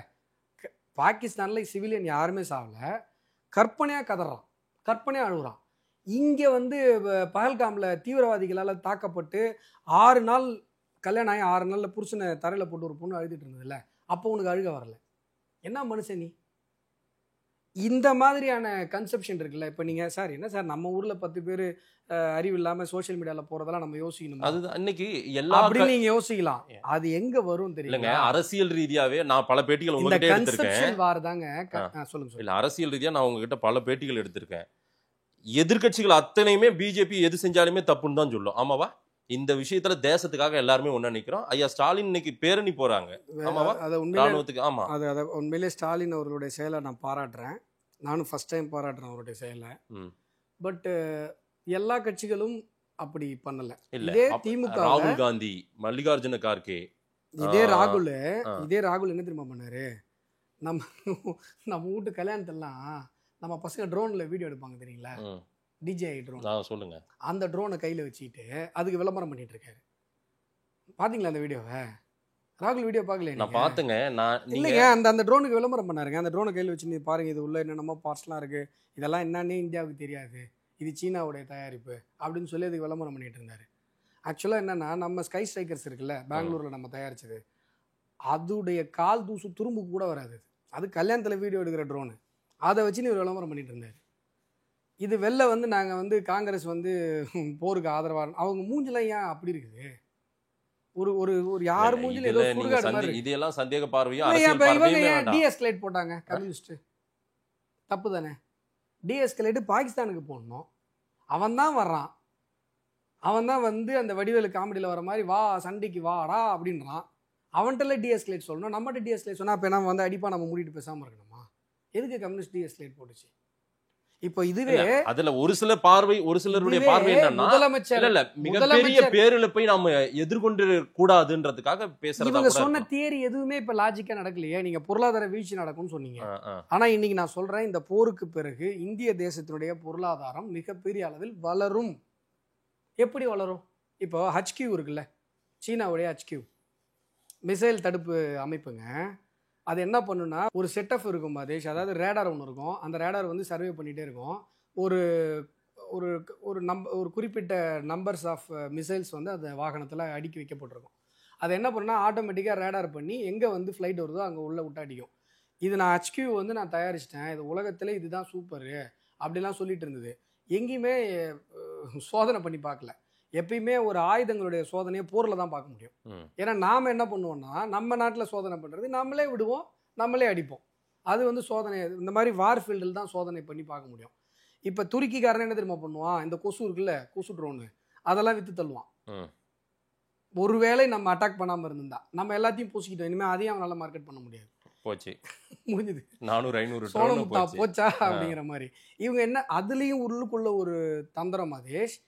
பாகிஸ்தானில் சிவிலியன் யாருமே சாவல, கற்பனையாக கதறான், கற்பனையாக அழுகுறான். இங்கே வந்து பகல்காமில் தீவிரவாதிகளால் தாக்கப்பட்டு 6 நாள் கல்யாணம் ஆகி 6 நாளில் புருஷனை தரையில் போட்டு ஒரு பொண்ணு அழுதுட்டு இருந்ததுல்ல, அப்போ உனக்கு அழுக வரல. என்ன மனுஷன் நீ? இந்த மாதிரியான கன்செப்ஷன் இருக்குல்ல. இப்போ நீங்கள் சார் என்ன சார் நம்ம ஊரில் 10 பேர் அறிவு இல்லாமல் சோஷியல் மீடியாவில் போகிறதெல்லாம் நம்ம யோசிக்கணும். அதுதான் இன்னைக்கு எல்லா அப்படின்னு நீங்கள் யோசிக்கலாம். அது எங்கே வரும் இல்லைங்க. தெரியல. அரசியல் ரீதியாவே நான் பல பேட்டிகள் இந்த உங்ககிட்ட எடுத்திருக்கேன். கன்செப்ஷன் வாரதாங்க. சொல்லுங்க. இல்ல, அரசியல் ரீதியா நான் உங்ககிட்ட பல பேட்டிகள் எடுத்திருக்கேன். எதிர்க்கட்சிகள் அத்தனையுமே பிஜேபி எது செஞ்சாலுமே தப்புன்னு தான் சொல்லும். ஆமாவா? இந்த விஷயத்துல தேசத்துக்காக எல்லாருமே ஒண்ணா நிக்கிறோம். ஐயா ஸ்டாலின் இன்னைக்கு பேரணி போறாங்க. ஆமாவா? அதை உண்மையிலே ராணுவத்துக்கு. ஆமா, அதை உண்மையிலே ஸ்டாலின் அவர்களுடைய செயலை நான் பாராட்டுறேன். நானும் ஃபர்ஸ்ட் டைம் பாராட்டுறேன் அவருடைய செயலை. பட் எல்லா கட்சிகளும் அப்படி பண்ணல. இல்ல, இதே திமுக ராகுல் காந்தி, மல்லிகார்ஜுன கார்கே, இதே ராகுல் என்ன தெரியுமா பண்ணாரு? நம்ம வீட்டு கல்யாணத்தெல்லாம் நம்ம பசங்க ட்ரோன்ல வீடியோ எடுப்பாங்க தெரியுங்களா? DJI drone. சொல்லுங்க. அந்த ட்ரோனை கையில வச்சுக்கிட்டு அதுக்கு விளம்பரம் பண்ணிட்டு இருக்காரு. பாத்தீங்களா அந்த வீடியோவை? ராகுல் வீடியோ பார்க்கல? நான் பாத்துங்க. இல்லைங்க, அந்த ட்ரோனுக்கு விளம்பரம் பண்ணாருங்க. அந்த ட்ரோனை கையில் வச்சு பாருங்க, இது உள்ள என்னென்னமோ பார்ட்ஸ்லாம் இருக்கு, இதெல்லாம் என்னன்னே இந்தியாவுக்கு தெரியாது, இது சீனாவுடைய தயாரிப்பு அப்படின்னு சொல்லி அதுக்கு விளம்பரம் பண்ணிட்டு இருந்தாரு. ஆக்சுவலாக என்னன்னா, நம்ம ஸ்கை ஸ்ட்ரைக்கர்ஸ் இருக்குல்ல, பெங்களூரில் நம்ம தயாரிச்சது, அதுடைய கால் தூசு துரும்பு கூட வராது. அது கல்யாணத்தில் வீடியோ எடுக்கிற ட்ரோனு. அதை வச்சு நீ விளம்பரம் பண்ணிட்டு இருந்தாரு. இது வெளில வந்து நாங்கள் வந்து காங்கிரஸ் வந்து போருக்கு ஆதரவாக, அவங்க மூஞ்சிலாம் ஏன் அப்படி இருக்குது? ஒரு ஒரு ஒரு யார் மூஞ்சில ஏதோ சுடுகாடு மாதிரி. இதெல்லாம் சந்தேக பார்வையா அரசியல் பார்வையே வேண்டாம். டிஎஸ்கலேட் போட்டாங்க கம்யூனிஸ்ட். தப்பு தானே? டிஎஸ்கலேட் பாகிஸ்தானுக்கு போடணும். அவன் தான் வர்றான், அவன் தான் வந்து அந்த வடிவேலு காமெடியில் வர மாதிரி வா சண்டைக்கு வாடா அப்படின்றான். அவன்கிட்ட டிஎஸ்கலேட் சொல்லணும், நம்மகிட்ட டிஎஸ்கலேட் சொன்னால் அப்போ நம்ம வந்து அடிப்பா நம்ம மூடிட்டு பேசாமல் இருக்கணுமா? எதுக்கு கம்யூனிஸ்ட் டிஎஸ்கலேட் போட்டுச்சு? இப்போ இதுவே அதுல ஒரு சில பார்வை, ஒரு சிலருடைய பார்வை என்னன்னா, முதலமைச்சர் இல்ல மிகப்பெரிய பேரிழப்பை நாம எதிர்கொண்டு கூடாதுன்றதுக்காக பேசுறதா. இவங்க சொன்ன தியரி எதுவுமே இப்ப லாஜிக்கா நடக்கலையே. நீங்க பொருளாதார வீழ்ச்சி நடக்கும்னு சொன்னீங்க. ஆனா இன்னைக்கு நான் சொல்றேன், இந்த போருக்கு பிறகு இந்திய தேசத்தினுடைய பொருளாதாரம் மிகப்பெரிய அளவில் வளரும். எப்படி வளரும்? இப்போ HQ இருக்குல்ல, சீனாவுடைய HQ மிசைல் தடுப்பு அமைப்புங்க. அது என்ன பண்ணுன்னா, ஒரு செட்டப் இருக்கும் மதேஷ், அதாவது ரேடார் ஒன்று இருக்கும். அந்த ரேடார் வந்து சர்வே பண்ணிகிட்டே இருக்கும். ஒரு ஒரு ஒரு குறிப்பிட்ட நம்பர்ஸ் ஆஃப் மிசைல்ஸ் வந்து அந்த வாகனத்தில் அடுக்கி வைக்கப்பட்டிருக்கும். அதை என்ன பண்ணுன்னா, ஆட்டோமேட்டிக்காக ரேடார் பண்ணி எங்கே வந்து ஃப்ளைட் வருதோ அங்கே உள்ள விட்டு அடிக்கும். இது நான் HQ வந்து நான் தயாரிச்சிட்டேன், இது உலகத்தில் இதுதான் சூப்பரு அப்படிலாம் சொல்லிட்டு இருந்தது. எங்கேயுமே சோதனை பண்ணி பார்க்கல. எப்பயுமே ஒரு ஆயுதங்களுடைய சோதனையை போரில் தான் பார்க்க முடியும். ஏன்னா நாம் என்ன பண்ணுவோம்னா, நம்ம நாட்டில் சோதனை பண்ணுறது நம்மளே விடுவோம், நம்மளே அடிப்போம். அது வந்து சோதனை, இந்த மாதிரி வார் ஃபீல்டில் தான் சோதனை பண்ணி பார்க்க முடியும். இப்போ துருக்கிக்காரன் என்ன தெரியுமா பண்ணுவான்? இந்த கொசு இருக்குல்ல, கொசு ட்ரோனு, அதெல்லாம் விற்று தள்ளுவான். ஒருவேளை நம்ம அட்டாக் பண்ணாமல் இருந்தா நம்ம எல்லாத்தையும் பூசிக்கிட்டோம், இனிமேல் அதையும் அவனால மார்க்கெட் பண்ண முடியாது. போச்சு, முடிஞ்சுது. 400-500 சோளமுத்தா போச்சா அப்படிங்கிற மாதிரி. இவங்க என்ன அதுலேயும் உள்ளுக்குள்ள ஒரு தந்திரம் மதேஷ்.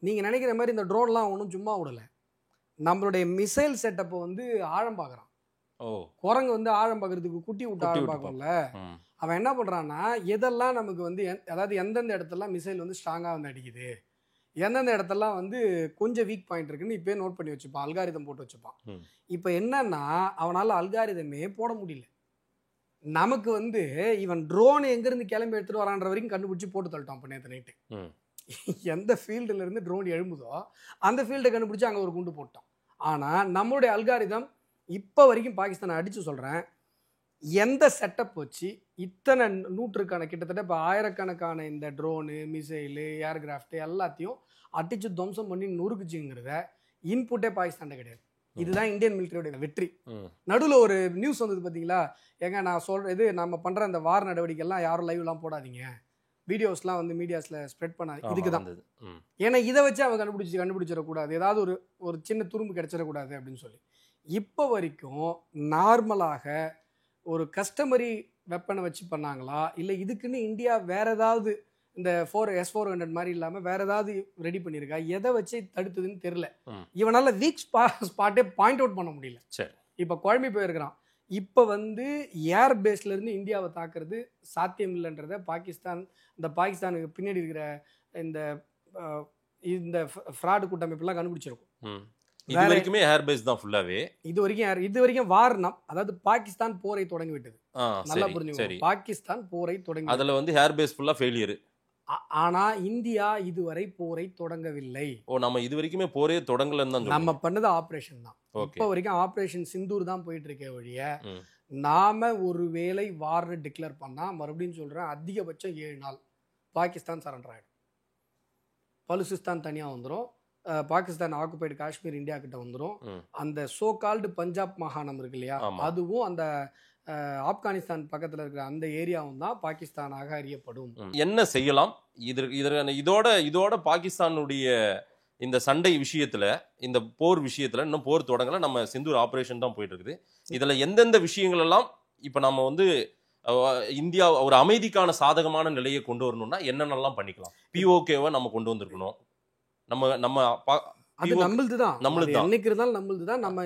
நீங்கள் நினைக்கிற மாதிரி இந்த ட்ரோன்லாம் ஒன்றும் சும்மா விடலை. நம்மளுடைய மிசைல் செட்டப்பை வந்து ஆழம் பார்க்குறான். குரங்கு வந்து ஆழம் பார்க்கறதுக்கு குட்டி விட்டு ஆழம் பார்க்கல. அவன் என்ன பண்ணுறான்னா, எதெல்லாம் நமக்கு வந்து அதாவது எந்தெந்த இடத்துலலாம் மிசைல் வந்து ஸ்ட்ராங்காக வந்து அடிக்குது, எந்தெந்த இடத்தெல்லாம் வந்து கொஞ்சம் வீக் பாயிண்ட் இருக்குன்னு இப்போயே நோட் பண்ணி வச்சுப்பான், அல்காரிதம் போட்டு வச்சுப்பான். இப்போ என்னன்னா, அவனால் அல்காரிதமே போட முடியல. நமக்கு வந்து இவன் ட்ரோன் எங்கேருந்து கிளம்பி எடுத்துகிட்டு வரான்ற வரைக்கும் கண்டுபிடிச்சி போட்டு தள்ளிட்டான். இப்போ நேற்று நைட்டு எந்த ஃபீல்டுல இருந்து ட்ரோன் எழும்புதோ அந்த ஃபீல்டை கண்டுபிடிச்சி அங்கே ஒரு குண்டு போட்டோம். ஆனால் நம்மளுடைய அல்காரிதம் இப்போ வரைக்கும் பாகிஸ்தானை அடித்து சொல்கிறேன், எந்த செட்டப் வச்சு இத்தனை நூற்றுக்கான கிட்டத்தட்ட இப்போ 1000கணக்கான இந்த ட்ரோனு, மிசைலு, ஏர்கிராஃப்ட் எல்லாத்தையும் அடித்து துவம்சம் பண்ணி நொறுக்குச்சுங்கிறத இன்புட்டே பாகிஸ்தான்கிட்ட கிடையாது. இதுதான் இந்தியன் மிலிட்டரியோட வெற்றி. நடுவில் ஒரு நியூஸ் வந்தது பார்த்தீங்களா? ஏங்க நான் சொல்கிறது, நம்ம பண்ணுற அந்த வார் நடவடிக்கைலாம் யாரும் லைவ்லாம் போடாதீங்க, வீடியோஸ்லாம் வந்து மீடியாஸில் ஸ்ப்ரெட் பண்ணாது. இதுக்கு தான். ஏன்னா இதை வச்சு அவன் கண்டுபிடிச்சிடக்கூடாது, ஏதாவது ஒரு சின்ன துரும்பு கிடைச்சிடக்கூடாது அப்படின்னு சொல்லி இப்போ வரைக்கும் நார்மலாக ஒரு கஸ்டமரி வெப்பனை வச்சு பண்ணாங்களா, இல்லை இதுக்குன்னு இந்தியா வேற ஏதாவது இந்த S-400 மாதிரி இல்லாமல் வேற ஏதாவது ரெடி பண்ணியிருக்கா, எதை வச்சு தடுத்ததுன்னு தெரியல. இவனால வீக் ஸ்பாட்டே பாயிண்ட் அவுட் பண்ண முடியல. இப்போ குழம்பி போயிருக்கிறான். இப்போ வந்து ஏர் பேஸ்லேருந்து இந்தியாவை தாக்குறது சாத்தியம் இல்லைன்றத பாகிஸ்தானுக்கு பின்னாடி இருக்கிற இந்த ஃப்ராடு கூட்டமைப்பெல்லாம் கண்டுபிடிச்சிருக்கும். இது வரைக்குமே ஏர் பேஸ் தான் ஃபுல்லாவே. இது வரைக்கும் வார்னம், அதாவது பாகிஸ்தான் போரை தொடங்கி விட்டது. நல்லா புரிஞ்சுக்கோங்க, பாகிஸ்தான் போரை தொடங்கி, அதுல வந்து ஏர் பேஸ் ஃபுல்லா ஃபெயிலியர். ஆனா இந்தியா இதுவரை போரை தொடங்கவில்லை. நம்ம இது வரைக்குமே போரே தொடங்கலன்னு தான் நம்ம பண்ணது ஆபரேஷன் தான். இப்போ வரைக்கும் ஆபரேஷன் சிந்தூர் தான் போயிட்டு இருக்கே வழிய நாம ஒரு வேளை வார்னு டிக்ளேர் பண்ணா மறுபடியும் சொல்றேன் அதிகபட்சம் 7 நாள் பாகிஸ்தான் சரண்டர் ஆயிடும். பலுசிஸ்தான் தனியா வந்துடும், பாகிஸ்தான் ஆக்குபைடு காஷ்மீர் இந்தியா கிட்ட வந்துடும். அந்த சோ கால்டு பஞ்சாப் மாகாணம் இருக்கு இல்லையா, அதுவும் அந்த ஆப்கானிஸ்தான் பக்கத்துல இருக்கிற அந்த ஏரியாவும் தான் பாகிஸ்தானாக அறியப்படும். என்ன செய்யலாம் இதோட பாகிஸ்தானுடைய இந்த சண்டை விஷயத்துல, இந்த போர் விஷயத்துல இன்னும் போர் தொடங்கல, நம்ம சிந்தூர் ஆபரேஷன் தான் போயிட்டு இருக்குது. இதுல எந்தெந்த விஷயங்கள் எல்லாம் இப்ப நம்ம வந்து இந்தியா ஒரு அமைதிக்கான சாதகமான நிலையை கொண்டு வரணும்னா என்னென்னலாம் பண்ணிக்கலாம்? பிஓகேவை நம்ம கொண்டு வந்திருக்கணும். நம்ம அது நம்மளுதுதான், என்னைக்கு இருந்தாலும் நம்மளுதுதான். நம்ம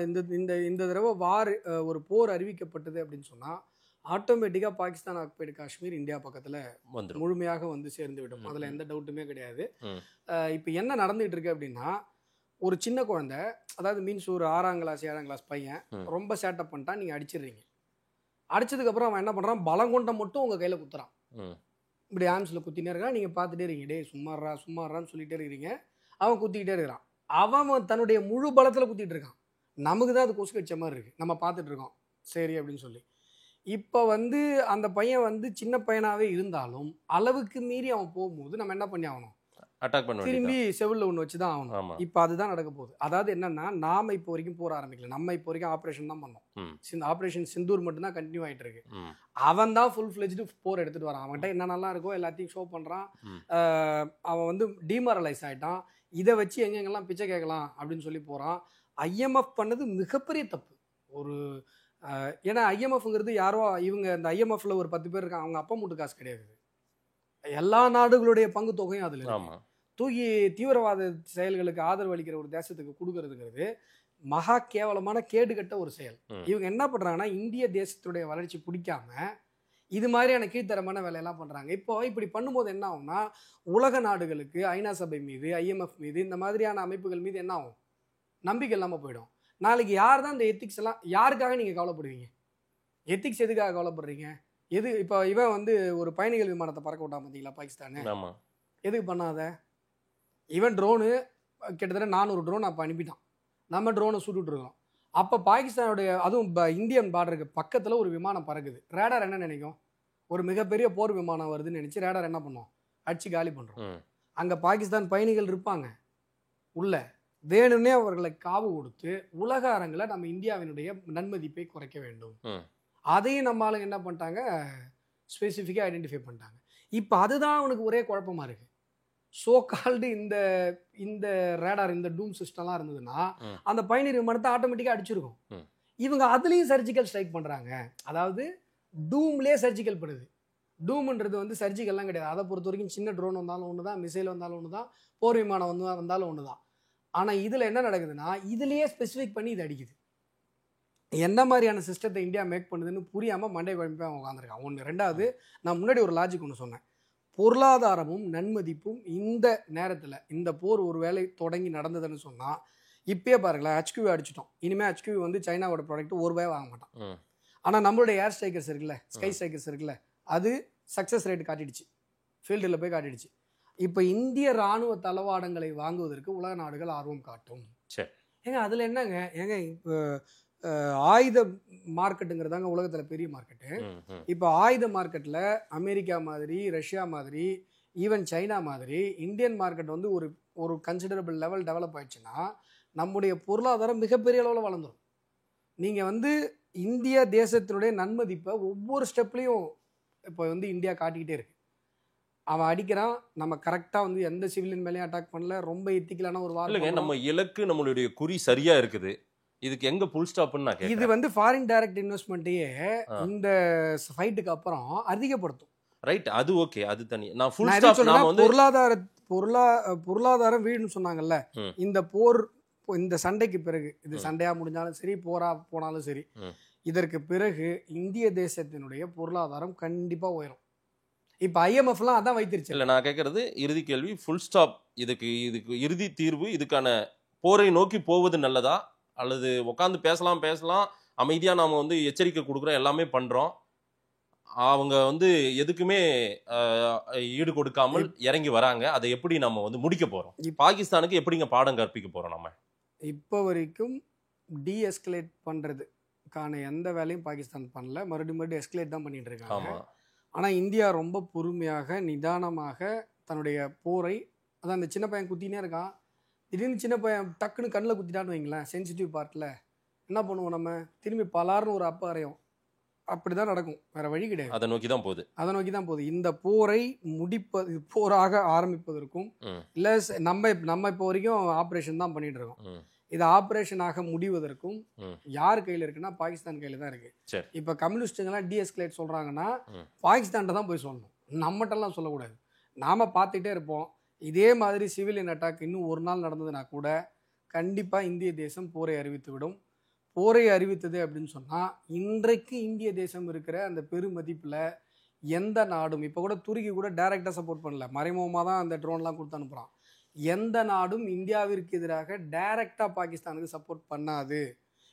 இந்த தடவை ஒரு போர் அறிவிக்கப்பட்டது அப்படின்னு சொன்னா ஆட்டோமேட்டிக்கா பாகிஸ்தான் ஆக்குபைடு காஷ்மீர் இந்தியா பக்கத்துல முழுமையாக வந்து சேர்ந்து விடும். அதுல எந்த டவுட்டுமே கிடையாது. இப்ப என்ன நடந்துட்டு இருக்கு அப்படின்னா, ஒரு சின்ன குழந்தை, அதாவது மீன்ஸ் ஒரு 6ஆம் கிளாஸ் 7ஆம் கிளாஸ் பையன் ரொம்ப சேட்டப் பண்ணிட்டான், நீங்க அடிச்சிடுறீங்க. அடிச்சதுக்கு அப்புறம் அவன் என்ன பண்றான், பலங்கொண்ட மட்டும் உங்க கையில குத்துறான். இப்படி ஆம்ஸ்ல குத்தினே இருக்கான், நீங்க பாத்துட்டே இருக்கீங்க, டே சும்மாறான்னு சொல்லிட்டே இருக்கிறீங்க. அவன் குத்திக்கிட்டே இருக்கிறான். அவன் தன்னுடைய முழு பலத்துல குத்திட்டு இருக்கான். நமக்கு தான் அது கொசு கடிச்ச மாதிரி இருக்கு, நம்ம பார்த்துட்டு இருக்கோம் சரி அப்படின்னு சொல்லி. இப்போ வந்து அந்த பையன் வந்து சின்ன பையனாவே இருந்தாலும் அளவுக்கு மீறி அவன் போகும்போது நம்ம என்ன பண்ணி ஆகணும், அட்டாக் பண்ண திரும்பி செவிலில் ஒன்று வச்சு தான் ஆகணும். இப்போ அதுதான் நடக்க போகுது. அதாவது என்னன்னா, நாம இப்போ வரைக்கும் போற ஆரம்பிக்கல, நம்ம இப்போ வரைக்கும் ஆப்ரேஷன் தான் பண்ணோம். ஆப்ரேஷன் சிந்தூர் மட்டும் தான் கண்டினியூ ஆயிட்டு இருக்கு. அவன் தான் ஃபுல் ஃபிளெஜ்டு போர் எடுத்துட்டு வரான். அவன்கிட்ட என்னென்னலாம் இருக்கோ எல்லாத்தையும் ஷோ பண்றான். அவன் வந்து டிமாரலைஸ் ஆயிட்டான். இதை வச்சு எங்கெங்கெல்லாம் பிச்சை கேட்கலாம் அப்படின்னு சொல்லி போறான். IMF பண்ணது மிகப்பெரிய தப்பு. ஒரு ஏன்னா IMFங்கிறது யாரோ இவங்க இந்த IMFல ஒரு 10 பேர் இருக்காங்க, அவங்க அப்பா மூட்டு காசு கிடையாது. எல்லா நாடுகளுடைய பங்கு தொகையும் அதுல தூக்கி தீவிரவாத செயல்களுக்கு ஆதரவு அளிக்கிற ஒரு தேசத்துக்கு கொடுக்கறதுங்கிறது மகா கேவலமான கேடுகட்ட ஒரு செயல். இவங்க என்ன பண்றாங்கன்னா, இந்திய தேசத்துடைய வளர்ச்சி பிடிக்காம இது மாதிரியான கீழ்த்தரமான வேலையெல்லாம் பண்றாங்க. இப்போ இப்படி பண்ணும்போது என்ன ஆகும்னா, உலக நாடுகளுக்கு ஐநா சபை மீது IMF மீது இந்த மாதிரியான அமைப்புகள் மீது என்ன ஆகும், நம்பிக்கை இல்லாம போயிடும். நாளைக்கு யார் தான் இந்த எத்திக்ஸ் எல்லாம், யாருக்காக நீங்க கவலைப்படுவீங்க? எத்திக்ஸ் எதுக்காக கவலைப்படுறீங்க? இப்போ இவன் வந்து ஒரு பயணிகள் விமானத்தை பறக்க விட்டான் பார்த்தீங்களா பாகிஸ்தானு, எதுக்கு பண்ணாத? இவன் ட்ரோனு கிட்டத்தட்ட 400 ட்ரோன் அப்போ அனுப்பிட்டான். நம்ம ட்ரோனை சுட்டுட்டு இருக்கோம். அப்போ பாகிஸ்தானுடைய, அதுவும் இந்தியன் பார்டருக்கு பக்கத்தில் ஒரு விமானம் பறக்குது. ரேடார் என்ன நினைக்கும், ஒரு மிகப்பெரிய போர் விமானம் வருதுன்னு நினைச்சு ரேடார் என்ன பண்ணும், அடிச்சு காலி பண்ணுறோம். அங்கே பாகிஸ்தான் பயணிகள் இருப்பாங்க உள்ள, வேணும்னே அவர்களை காவு கொடுத்து உலக அரங்கில் நம்ம இந்தியாவினுடைய நன்மதிப்பை குறைக்க வேண்டும். அதையும் நம்ம ஆளுங்க என்ன பண்ணிட்டாங்க, ஸ்பெசிஃபிக்காக ஐடென்டிஃபை பண்ணிட்டாங்க. இப்போ அதுதான் அவனுக்கு ஒரே குழப்பமா இருக்கு. சோ கால்டு இந்த ரேடார், இந்த டூம் சிஸ்டம்லாம் இருந்ததுன்னா அந்த பயணியர் விமானத்தை ஆட்டோமேட்டிக்காக அடிச்சிருக்கும். இவங்க அதுலேயும் சர்ஜிக்கல் ஸ்ட்ரைக் பண்ணுறாங்க. அதாவது டூம்லேயே சர்ஜிக்கல் பண்ணுது. டூம்ன்றது வந்து சர்ஜிக்கல்லாம் கிடையாது. அதை பொறுத்த வரைக்கும் சின்ன ட்ரோன் வந்தாலும் ஒன்று தான், மிசைல் வந்தாலும் ஒன்று தான், போர் விமானம் வந்தாலும் ஒன்று தான். ஆனால் இதில் என்ன நடக்குதுன்னா, இதுலேயே ஸ்பெசிஃபிக் பண்ணி இது அடிக்குது. என்ன மாதிரியான சிஸ்டத்தை இந்தியா மேக் பண்ணுதுன்னு புரியாமல் மண்டை குழம்பி அவன் உட்காந்துருக்கான். ஒன்று. ரெண்டாவது, நான் முன்னாடி ஒரு லாஜிக் ஒன்று சொன்னேன். பொருளாதாரமும் நன்மதிப்பும் இந்த நேரத்தில் இந்த போர் ஒரு வேளை தொடங்கி நடந்ததுன்னு சொன்னால், இப்பயே பாருங்களேன், HQ அடிச்சிட்டோம். இனிமேல் HQ வந்து சைனாவோட ப்ராடக்ட் ₹1 வாங்க மாட்டான். ஆனால் நம்மளுடைய ஏர் ஸ்ட்ரைக்கர்ஸ் இருக்குல்ல, ஸ்கை ஸ்ட்ரைக்கர்ஸ் இருக்குல்ல, அது சக்ஸஸ் ரேட் காட்டிடுச்சு, ஃபீல்டில் போய் காட்டிடுச்சு. இப்போ இந்திய இராணுவ தளவாடங்களை வாங்குவதற்கு உலக நாடுகள் ஆர்வம் காட்டும். ஏங்க அதில் என்னங்க, ஏங்க இப்போ ஆயுத மார்க்கெட்டுங்கிறதாங்க உலகத்தில் பெரிய மார்க்கெட்டு. இப்போ ஆயுத மார்க்கெட்டில் அமெரிக்கா மாதிரி, ரஷ்யா மாதிரி, ஈவன் சைனா மாதிரி இந்தியன் மார்க்கெட் வந்து ஒரு கன்சிடரபிள் லெவல் டெவலப் ஆயிடுச்சுன்னா நம்முடைய பொருளாதாரம் மிகப்பெரிய அளவில் வளர்ந்துடும். நீங்கள் வந்து இந்திய தேசத்தினுடைய நன்மதிப்பை ஒவ்வொரு ஸ்டெப்லையும் இப்போ வந்து இந்தியா காட்டிக்கிட்டே இருக்கு. அவன் அடிக்கிறான், நம்ம கரெக்டாக வந்து எந்த சிவிலியன் மேலேயும் அட்டாக் பண்ணல, ரொம்ப எத்திக்கலான ஒரு வார்த்தை. நம்ம இலக்கு, நம்மளுடைய குறி சரியா இருக்குது. இதுக்கு எங்க புல் ஸ்டாப்னு இது வந்து ஃபாரின் டைரக்ட் இன்வெஸ்ட்மெண்ட்டையே இந்த ஃபைட்டுக்கு அப்புறம் அதிகப்படுத்தும். ரைட், அது ஓகே, அது தனி. நான் ஃபுல் ஸ்டாப் நாம வந்து பொருளாதாரம் வீடுன்னு சொன்னாங்கல்ல, இந்த போர், இந்த சண்டைக்கு பிறகு, இது சண்டையா முடிஞ்சாலும் சரி, போரா போனாலும் சரி, இதற்கு பிறகு இந்திய தேசத்தினுடைய பொருளாதாரம் கண்டிப்பா உயரும். இப்ப IMFலாம் அதான் வைத்திருச்சு. இல்ல, நான் கேட்கறது இறுதி கேள்வி, ஃபுல் ஸ்டாப். இதுக்கு இறுதி தீர்வு, இதுக்கான போரை நோக்கி போவது நல்லதா, அல்லது உட்காந்து பேசலாம் அமைதியா நாம வந்து எச்சரிக்கை கொடுக்குறோம், எல்லாமே பண்றோம், அவங்க வந்து எதுக்குமே ஈடு கொடுக்காமல் இறங்கி வராங்க. அதை எப்படி நம்ம வந்து முடிக்க போறோம்? பாகிஸ்தானுக்கு எப்படிங்க பாடம் கற்பிக்க போறோம் நம்ம? இப்போ வரைக்கும் டீஎஸ்கலேட் பண்றதுக்கான எந்த வேலையும் பாகிஸ்தான் பண்ணல. மறுபடியும் எஸ்கலேட் தான் பண்ணிட்டு இருக்காங்க. ஆனா இந்தியா ரொம்ப பொறுமையாக நிதானமாக தன்னுடைய போரை, அதான் அந்த சின்ன பையன் குத்தினே இருக்கான், திடீர்னு சின்ன பையன் டக்குன்னு கண்ணில் குத்திட்டான்னு வைங்களேன், சென்சிட்டிவ் பார்ட்டில் என்ன பண்ணுவோம், நம்ம திரும்பி பலார்னு ஒரு அப்ப அறையும். அப்படிதான் நடக்கும், வேற வழி கிடையாது. அதை நோக்கி தான் போகுது. இந்த போரை போராக ஆரம்பிப்பதற்கும் இல்ல நம்ம இப்போ வரைக்கும் ஆப்ரேஷன் தான் பண்ணிட்டு இருக்கோம். இது ஆப்ரேஷனாக முடிவதற்கும் யார் கையில இருக்குன்னா பாகிஸ்தான் கையில தான் இருக்கு. இப்ப கம்யூனிஸ்டுங்கெல்லாம் டீஎஸ்கலேட் சொல்றாங்கன்னா பாகிஸ்தான் தான் போய் சொல்லணும், நம்மகிட்டலாம் சொல்லக்கூடாது. நாம பார்த்துட்டே இருப்போம். இதே மாதிரி சிவிலியன் அட்டாக் இன்னும் ஒரு நாள் நடந்ததுன்னா கூட கண்டிப்பா இந்திய தேசம் போரை அறிவித்து விடும். போரை அறிவித்தது அப்படின்னு சொன்னா இன்றைக்கு இந்திய தேசம் இருக்கிற அந்த பெருமதிப்புல எந்த நாடும், இப்ப கூட துருக்கி கூட டைரக்டா சப்போர்ட் பண்ணல, மறைமுகமா தான் அந்த ட்ரோன்லாம் கொடுத்து அனுப்புறான். எந்த நாடும் இந்தியாவிற்கு எதிராக டைரக்டா பாகிஸ்தானுக்கு சப்போர்ட் பண்ணாது.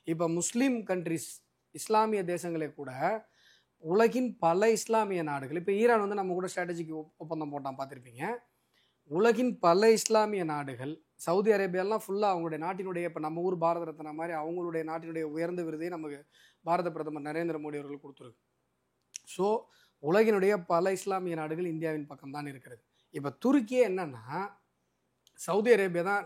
இப்ப முஸ்லீம் கண்ட்ரிஸ், இஸ்லாமிய தேசங்களே கூட, உலகின் பல இஸ்லாமிய நாடுகள், இப்போ ஈரான் வந்து நம்ம கூட ஸ்ட்ராட்டஜிக் ஒப்பந்தம் போட்டான் பார்த்துருப்பீங்க. உலகின் பல இஸ்லாமிய நாடுகள், சவுதி அரேபியாலாம் ஃபுல்லாக அவங்களுடைய நாட்டினுடைய, இப்போ நம்ம ஊர் பாரத ரத்னா மாதிரி அவங்களுடைய நாட்டினுடைய உயர்ந்த விருதை நமக்கு பாரத பிரதமர் நரேந்திர மோடி அவர்கள் கொடுத்துருக்கு. ஸோ உலகினுடைய பல இஸ்லாமிய நாடுகள் இந்தியாவின் பக்கம் தான் இருக்கிறது. இப்போ துருக்கியே என்னன்னா, சவுதி அரேபியா தான்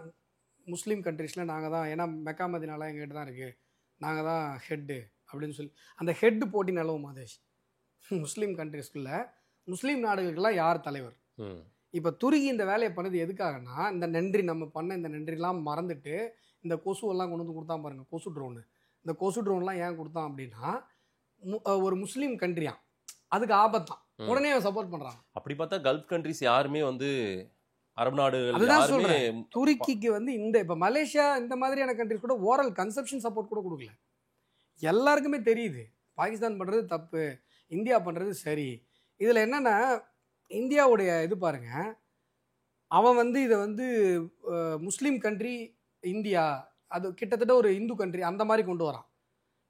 முஸ்லீம் கண்ட்ரிஸில் நாங்கள் தான், ஏன்னா மெக்கா மதினாலாம் எங்ககிட்ட தான் இருக்குது, நாங்கள் தான் ஹெட்டு அப்படின்னு சொல்லி அந்த ஹெட்டு போட்டி நிலவும் மாதேஷ். முஸ்லீம் கண்ட்ரிஸ்குள்ள முஸ்லீம் நாடுகளுக்கெல்லாம் யார் தலைவர்? இப்போ துருக்கி இந்த வேலையை பண்ணது எதுக்காகனா, இந்த நன்றி நம்ம பண்ண இந்த நன்றிலாம் மறந்துட்டு இந்த கொசுவெல்லாம் கொண்டு வந்து கொடுத்தான் பாருங்க, கொசு ட்ரோனு. இந்த கொசு ட்ரோன்லாம் ஏன் கொடுத்தான் அப்படின்னா, ஒரு முஸ்லீம் கண்ட்ரியா, அதுக்கு ஆபத்தான், உடனே சப்போர்ட் பண்றாங்க. அப்படி பார்த்தா கல்ஃப் கண்ட்ரிஸ் யாருமே வந்து அரபு நாடுகள், அதுதான் சொல்றேன், துருக்கிக்கு வந்து இந்த இப்போ மலேசியா இந்த மாதிரியான கண்ட்ரிஸ் கூட ஓரல் கன்செப்ஷன் சப்போர்ட் கூட கொடுக்கல. எல்லாருக்குமே தெரியுது பாகிஸ்தான் பண்றது தப்பு, இந்தியா பண்றது சரி. இதுல என்னன்னா, இந்தியாவுடைய இது பாருங்க, அவன் வந்து இதை வந்து முஸ்லீம் கண்ட்ரி இந்தியா, அது கிட்டத்தட்ட ஒரு இந்து கண்ட்ரி அந்த மாதிரி கொண்டு வரான்.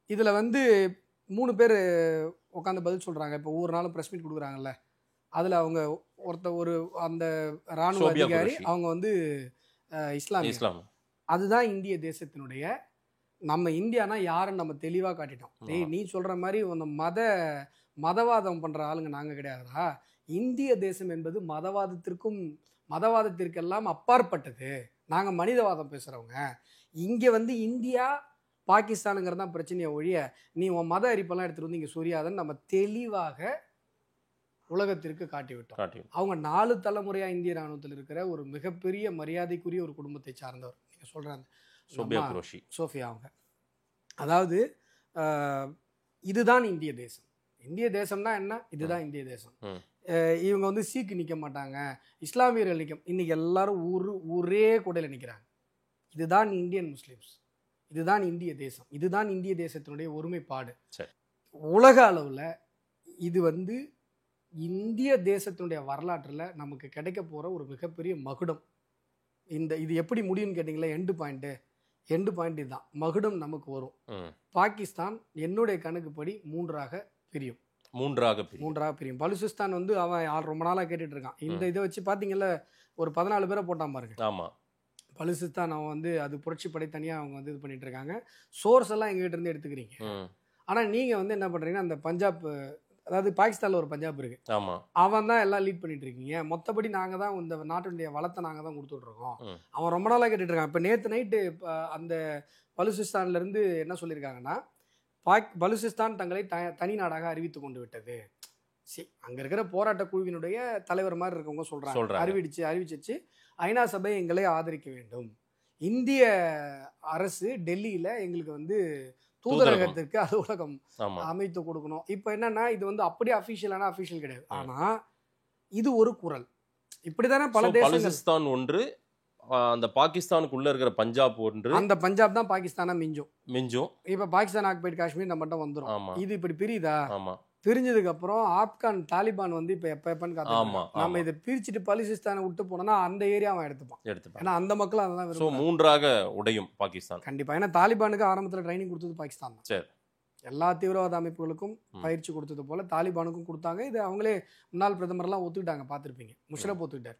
இதில் வந்து 3 பேர் உட்காந்து பதில் சொல்கிறாங்க. இப்போ ஒவ்வொரு நாளும் ப்ரெஸ் மீட் கொடுக்குறாங்கல்ல, அதில் அவங்க ஒரு அந்த இராணுவ அதிகாரி, அவங்க வந்து இஸ்லாம். அதுதான் இந்திய தேசத்தினுடைய, நம்ம இந்தியானா யாருன்னு நம்ம தெளிவாக காட்டிட்டோம். நீ சொல்கிற மாதிரி அந்த மதவாதம் பண்ணுற ஆளுங்க நாங்கள் கிடையாதுடா. இந்திய தேசம் என்பது மதவாதத்திற்கெல்லாம் அப்பாற்பட்டது. நாங்கள் மனிதவாதம் பேசுகிறவங்க. இங்கே வந்து இந்தியா பாகிஸ்தானுங்கிறது தான் பிரச்சனையை ஒழிய, நீ உன் மத அரிப்பெல்லாம் எடுத்துகிட்டு வந்து இங்கே சொரியாதன்னு நம்ம தெளிவாக உலகத்திற்கு காட்டிவிட்டோம். அவங்க 4 தலைமுறையாக இந்திய இராணுவத்தில் இருக்கிற ஒரு மிகப்பெரிய மரியாதைக்குரிய ஒரு குடும்பத்தை சார்ந்தவர். நீங்கள் சொல்கிறாங்க சோஃபியா அவங்க. அதாவது இதுதான் இந்திய தேசம். இந்திய தேசம்னா என்ன? இதுதான் இந்திய தேசம். இவங்க வந்து சீக்கு நிற்க மாட்டாங்க, இஸ்லாமியர்கள் நிற்க, இன்னைக்கு எல்லாரும் ஒரே கூடையில் நிற்கிறாங்க. இதுதான் இந்தியன் முஸ்லிம்ஸ், இதுதான் இந்திய தேசம், இதுதான் இந்திய தேசத்தினுடைய ஒருமைப்பாடு. உலக அளவில் இது வந்து இந்திய தேசத்தினுடைய வரலாற்றில் நமக்கு கிடைக்க போகிற ஒரு மிகப்பெரிய மகுடம். இது எப்படி முடியும்னு கேட்டிங்களா? எண்டு பாயிண்ட் இதுதான். மகுடம் நமக்கு வரும். பாகிஸ்தான் என்னுடைய கணக்குப்படி 3ஆக பிரியும். பலுசிஸ்தான் வந்து அவன் ரொம்ப நாளாக கேட்டுட்டு இருக்கான். இந்த இதை வச்சு பார்த்தீங்கல்ல, ஒரு 14 பேரை போட்டான் பாருங்க. ஆமாம், பலுசிஸ்தான் அவன் வந்து அது புரட்சிப்படை தனியாக அவங்க வந்து இது பண்ணிட்டு இருக்காங்க. சோர்ஸ் எல்லாம் எங்ககிட்ட இருந்து எடுத்துக்கிறீங்க. ஆனால் நீங்கள் வந்து என்ன பண்ணுறீங்கன்னா, அந்த பஞ்சாப், அதாவது பாகிஸ்தானில் ஒரு பஞ்சாப் இருக்கு, அவன் தான் எல்லாம் லீட் பண்ணிட்டு இருக்கீங்க. மொத்தப்படி நாங்கள் தான் இந்த நாட்டினுடைய வளத்தை நாங்கள் தான் கொடுத்துட்ருக்கோம். அவன் ரொம்ப நாளாக கேட்டுட்டு இருக்கான். இப்போ நேற்று நைட்டு அந்த பலுசிஸ்தான்லேருந்து என்ன சொல்லியிருக்காங்கன்னா, பலுசிஸ்தான் தங்களை தனி நாடாக அறிவித்து கொண்டு விட்டது. அங்கே இருக்கிற போராட்ட குழுவினுடைய தலைவர் மாதிரி இருக்கவங்க சொல்கிறாங்க, அறிவிச்சிச்சு ஐநா சபை எங்களை ஆதரிக்க வேண்டும், இந்திய அரசு டெல்லியில் எங்களுக்கு வந்து தூதரகத்திற்கு அலுவலகம் அமைத்து கொடுக்கணும். இப்போ என்னன்னா, இது வந்து அப்படியே அஃபிஷியல் கிடையாது. ஆனால் இது ஒரு குரல். இப்படிதானே பல தேசங்கள் ஒன்று, அந்த பாகிஸ்தானுக்குள்ள இருக்கிற பஞ்சாப் ஒன்று, அந்த பஞ்சாப் தான் பாகிஸ்தானா மிஞ்சும். இப்ப பாகிஸ்தான் ஆக்குபைட் காஷ்மீர் நம்ம மட்டும் வந்துரும். இது இப்படி பிரியுதா? பிரிஞ்சதுக்கு அப்புறம் ஆப்கான் தாலிபான் வந்து இப்ப எப்பன்னு காத்துறாங்க. நம்ம இதை பிரிச்சுட்டு பலுசிஸ்தானை விட்டு போனோம்னா அந்த ஏரியா அவன் எடுத்துப்பான். ஏன்னா அந்த மக்கள் அதான் 3ஆக உடையும் பாகிஸ்தான். கண்டிப்பா. ஏன்னா தாலிபானுக்கு ஆரம்பத்துல ட்ரைனிங் கொடுத்தது பாகிஸ்தான் தான். எல்லா தீவிரவாத அமைப்புகளுக்கும் பயிற்சி கொடுத்தது போல தாலிபானுக்கும் கொடுத்தாங்க. இது அவங்களே முன்னாள் பிரதமர்லாம் ஒத்துக்கிட்டாங்க, பார்த்துருப்பீங்க, முஷரப் ஒத்துக்கிட்டார்.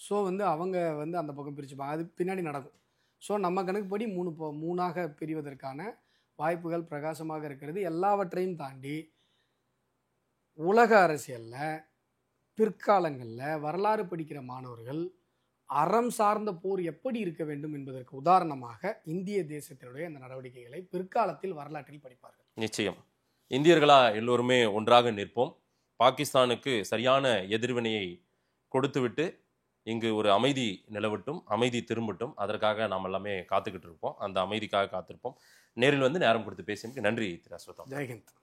ஸோ அவங்க அந்த பக்கம் பிரிச்சுப்பாங்க, அது பின்னாடி நடக்கும். ஸோ நம்ம கணக்குப்படி 3ஆக பிரிவதற்கான வாய்ப்புகள் பிரகாசமாக இருக்கிறது. எல்லாவற்றையும் தாண்டி உலக அரசியலில் பிற்காலங்களில் வரலாறு படிக்கிற மாணவர்கள் அறம் சார்ந்த போர் எப்படி இருக்க வேண்டும் என்பதற்கு உதாரணமாக இந்திய தேசத்தினுடைய இந்த நடவடிக்கைகளை பிற்காலத்தில் வரலாற்றில் படிப்பார்கள். நிச்சயம் இந்தியர்களா எல்லோருமே ஒன்றாக நிற்போம். பாகிஸ்தானுக்கு சரியான எதிர்வினையை கொடுத்துவிட்டு இங்கு ஒரு அமைதி நிலவட்டும், அமைதி திரும்பட்டும். அதற்காக நாம் எல்லாமே காத்துக்கிட்டு இருப்போம். அந்த அமைதிக்காக காத்திருப்போம். நேரில் நேரம் கொடுத்து பேசியதுக்கு நன்றி திரு அஸ்வத்தம். ஜெய்ஹிந்த்.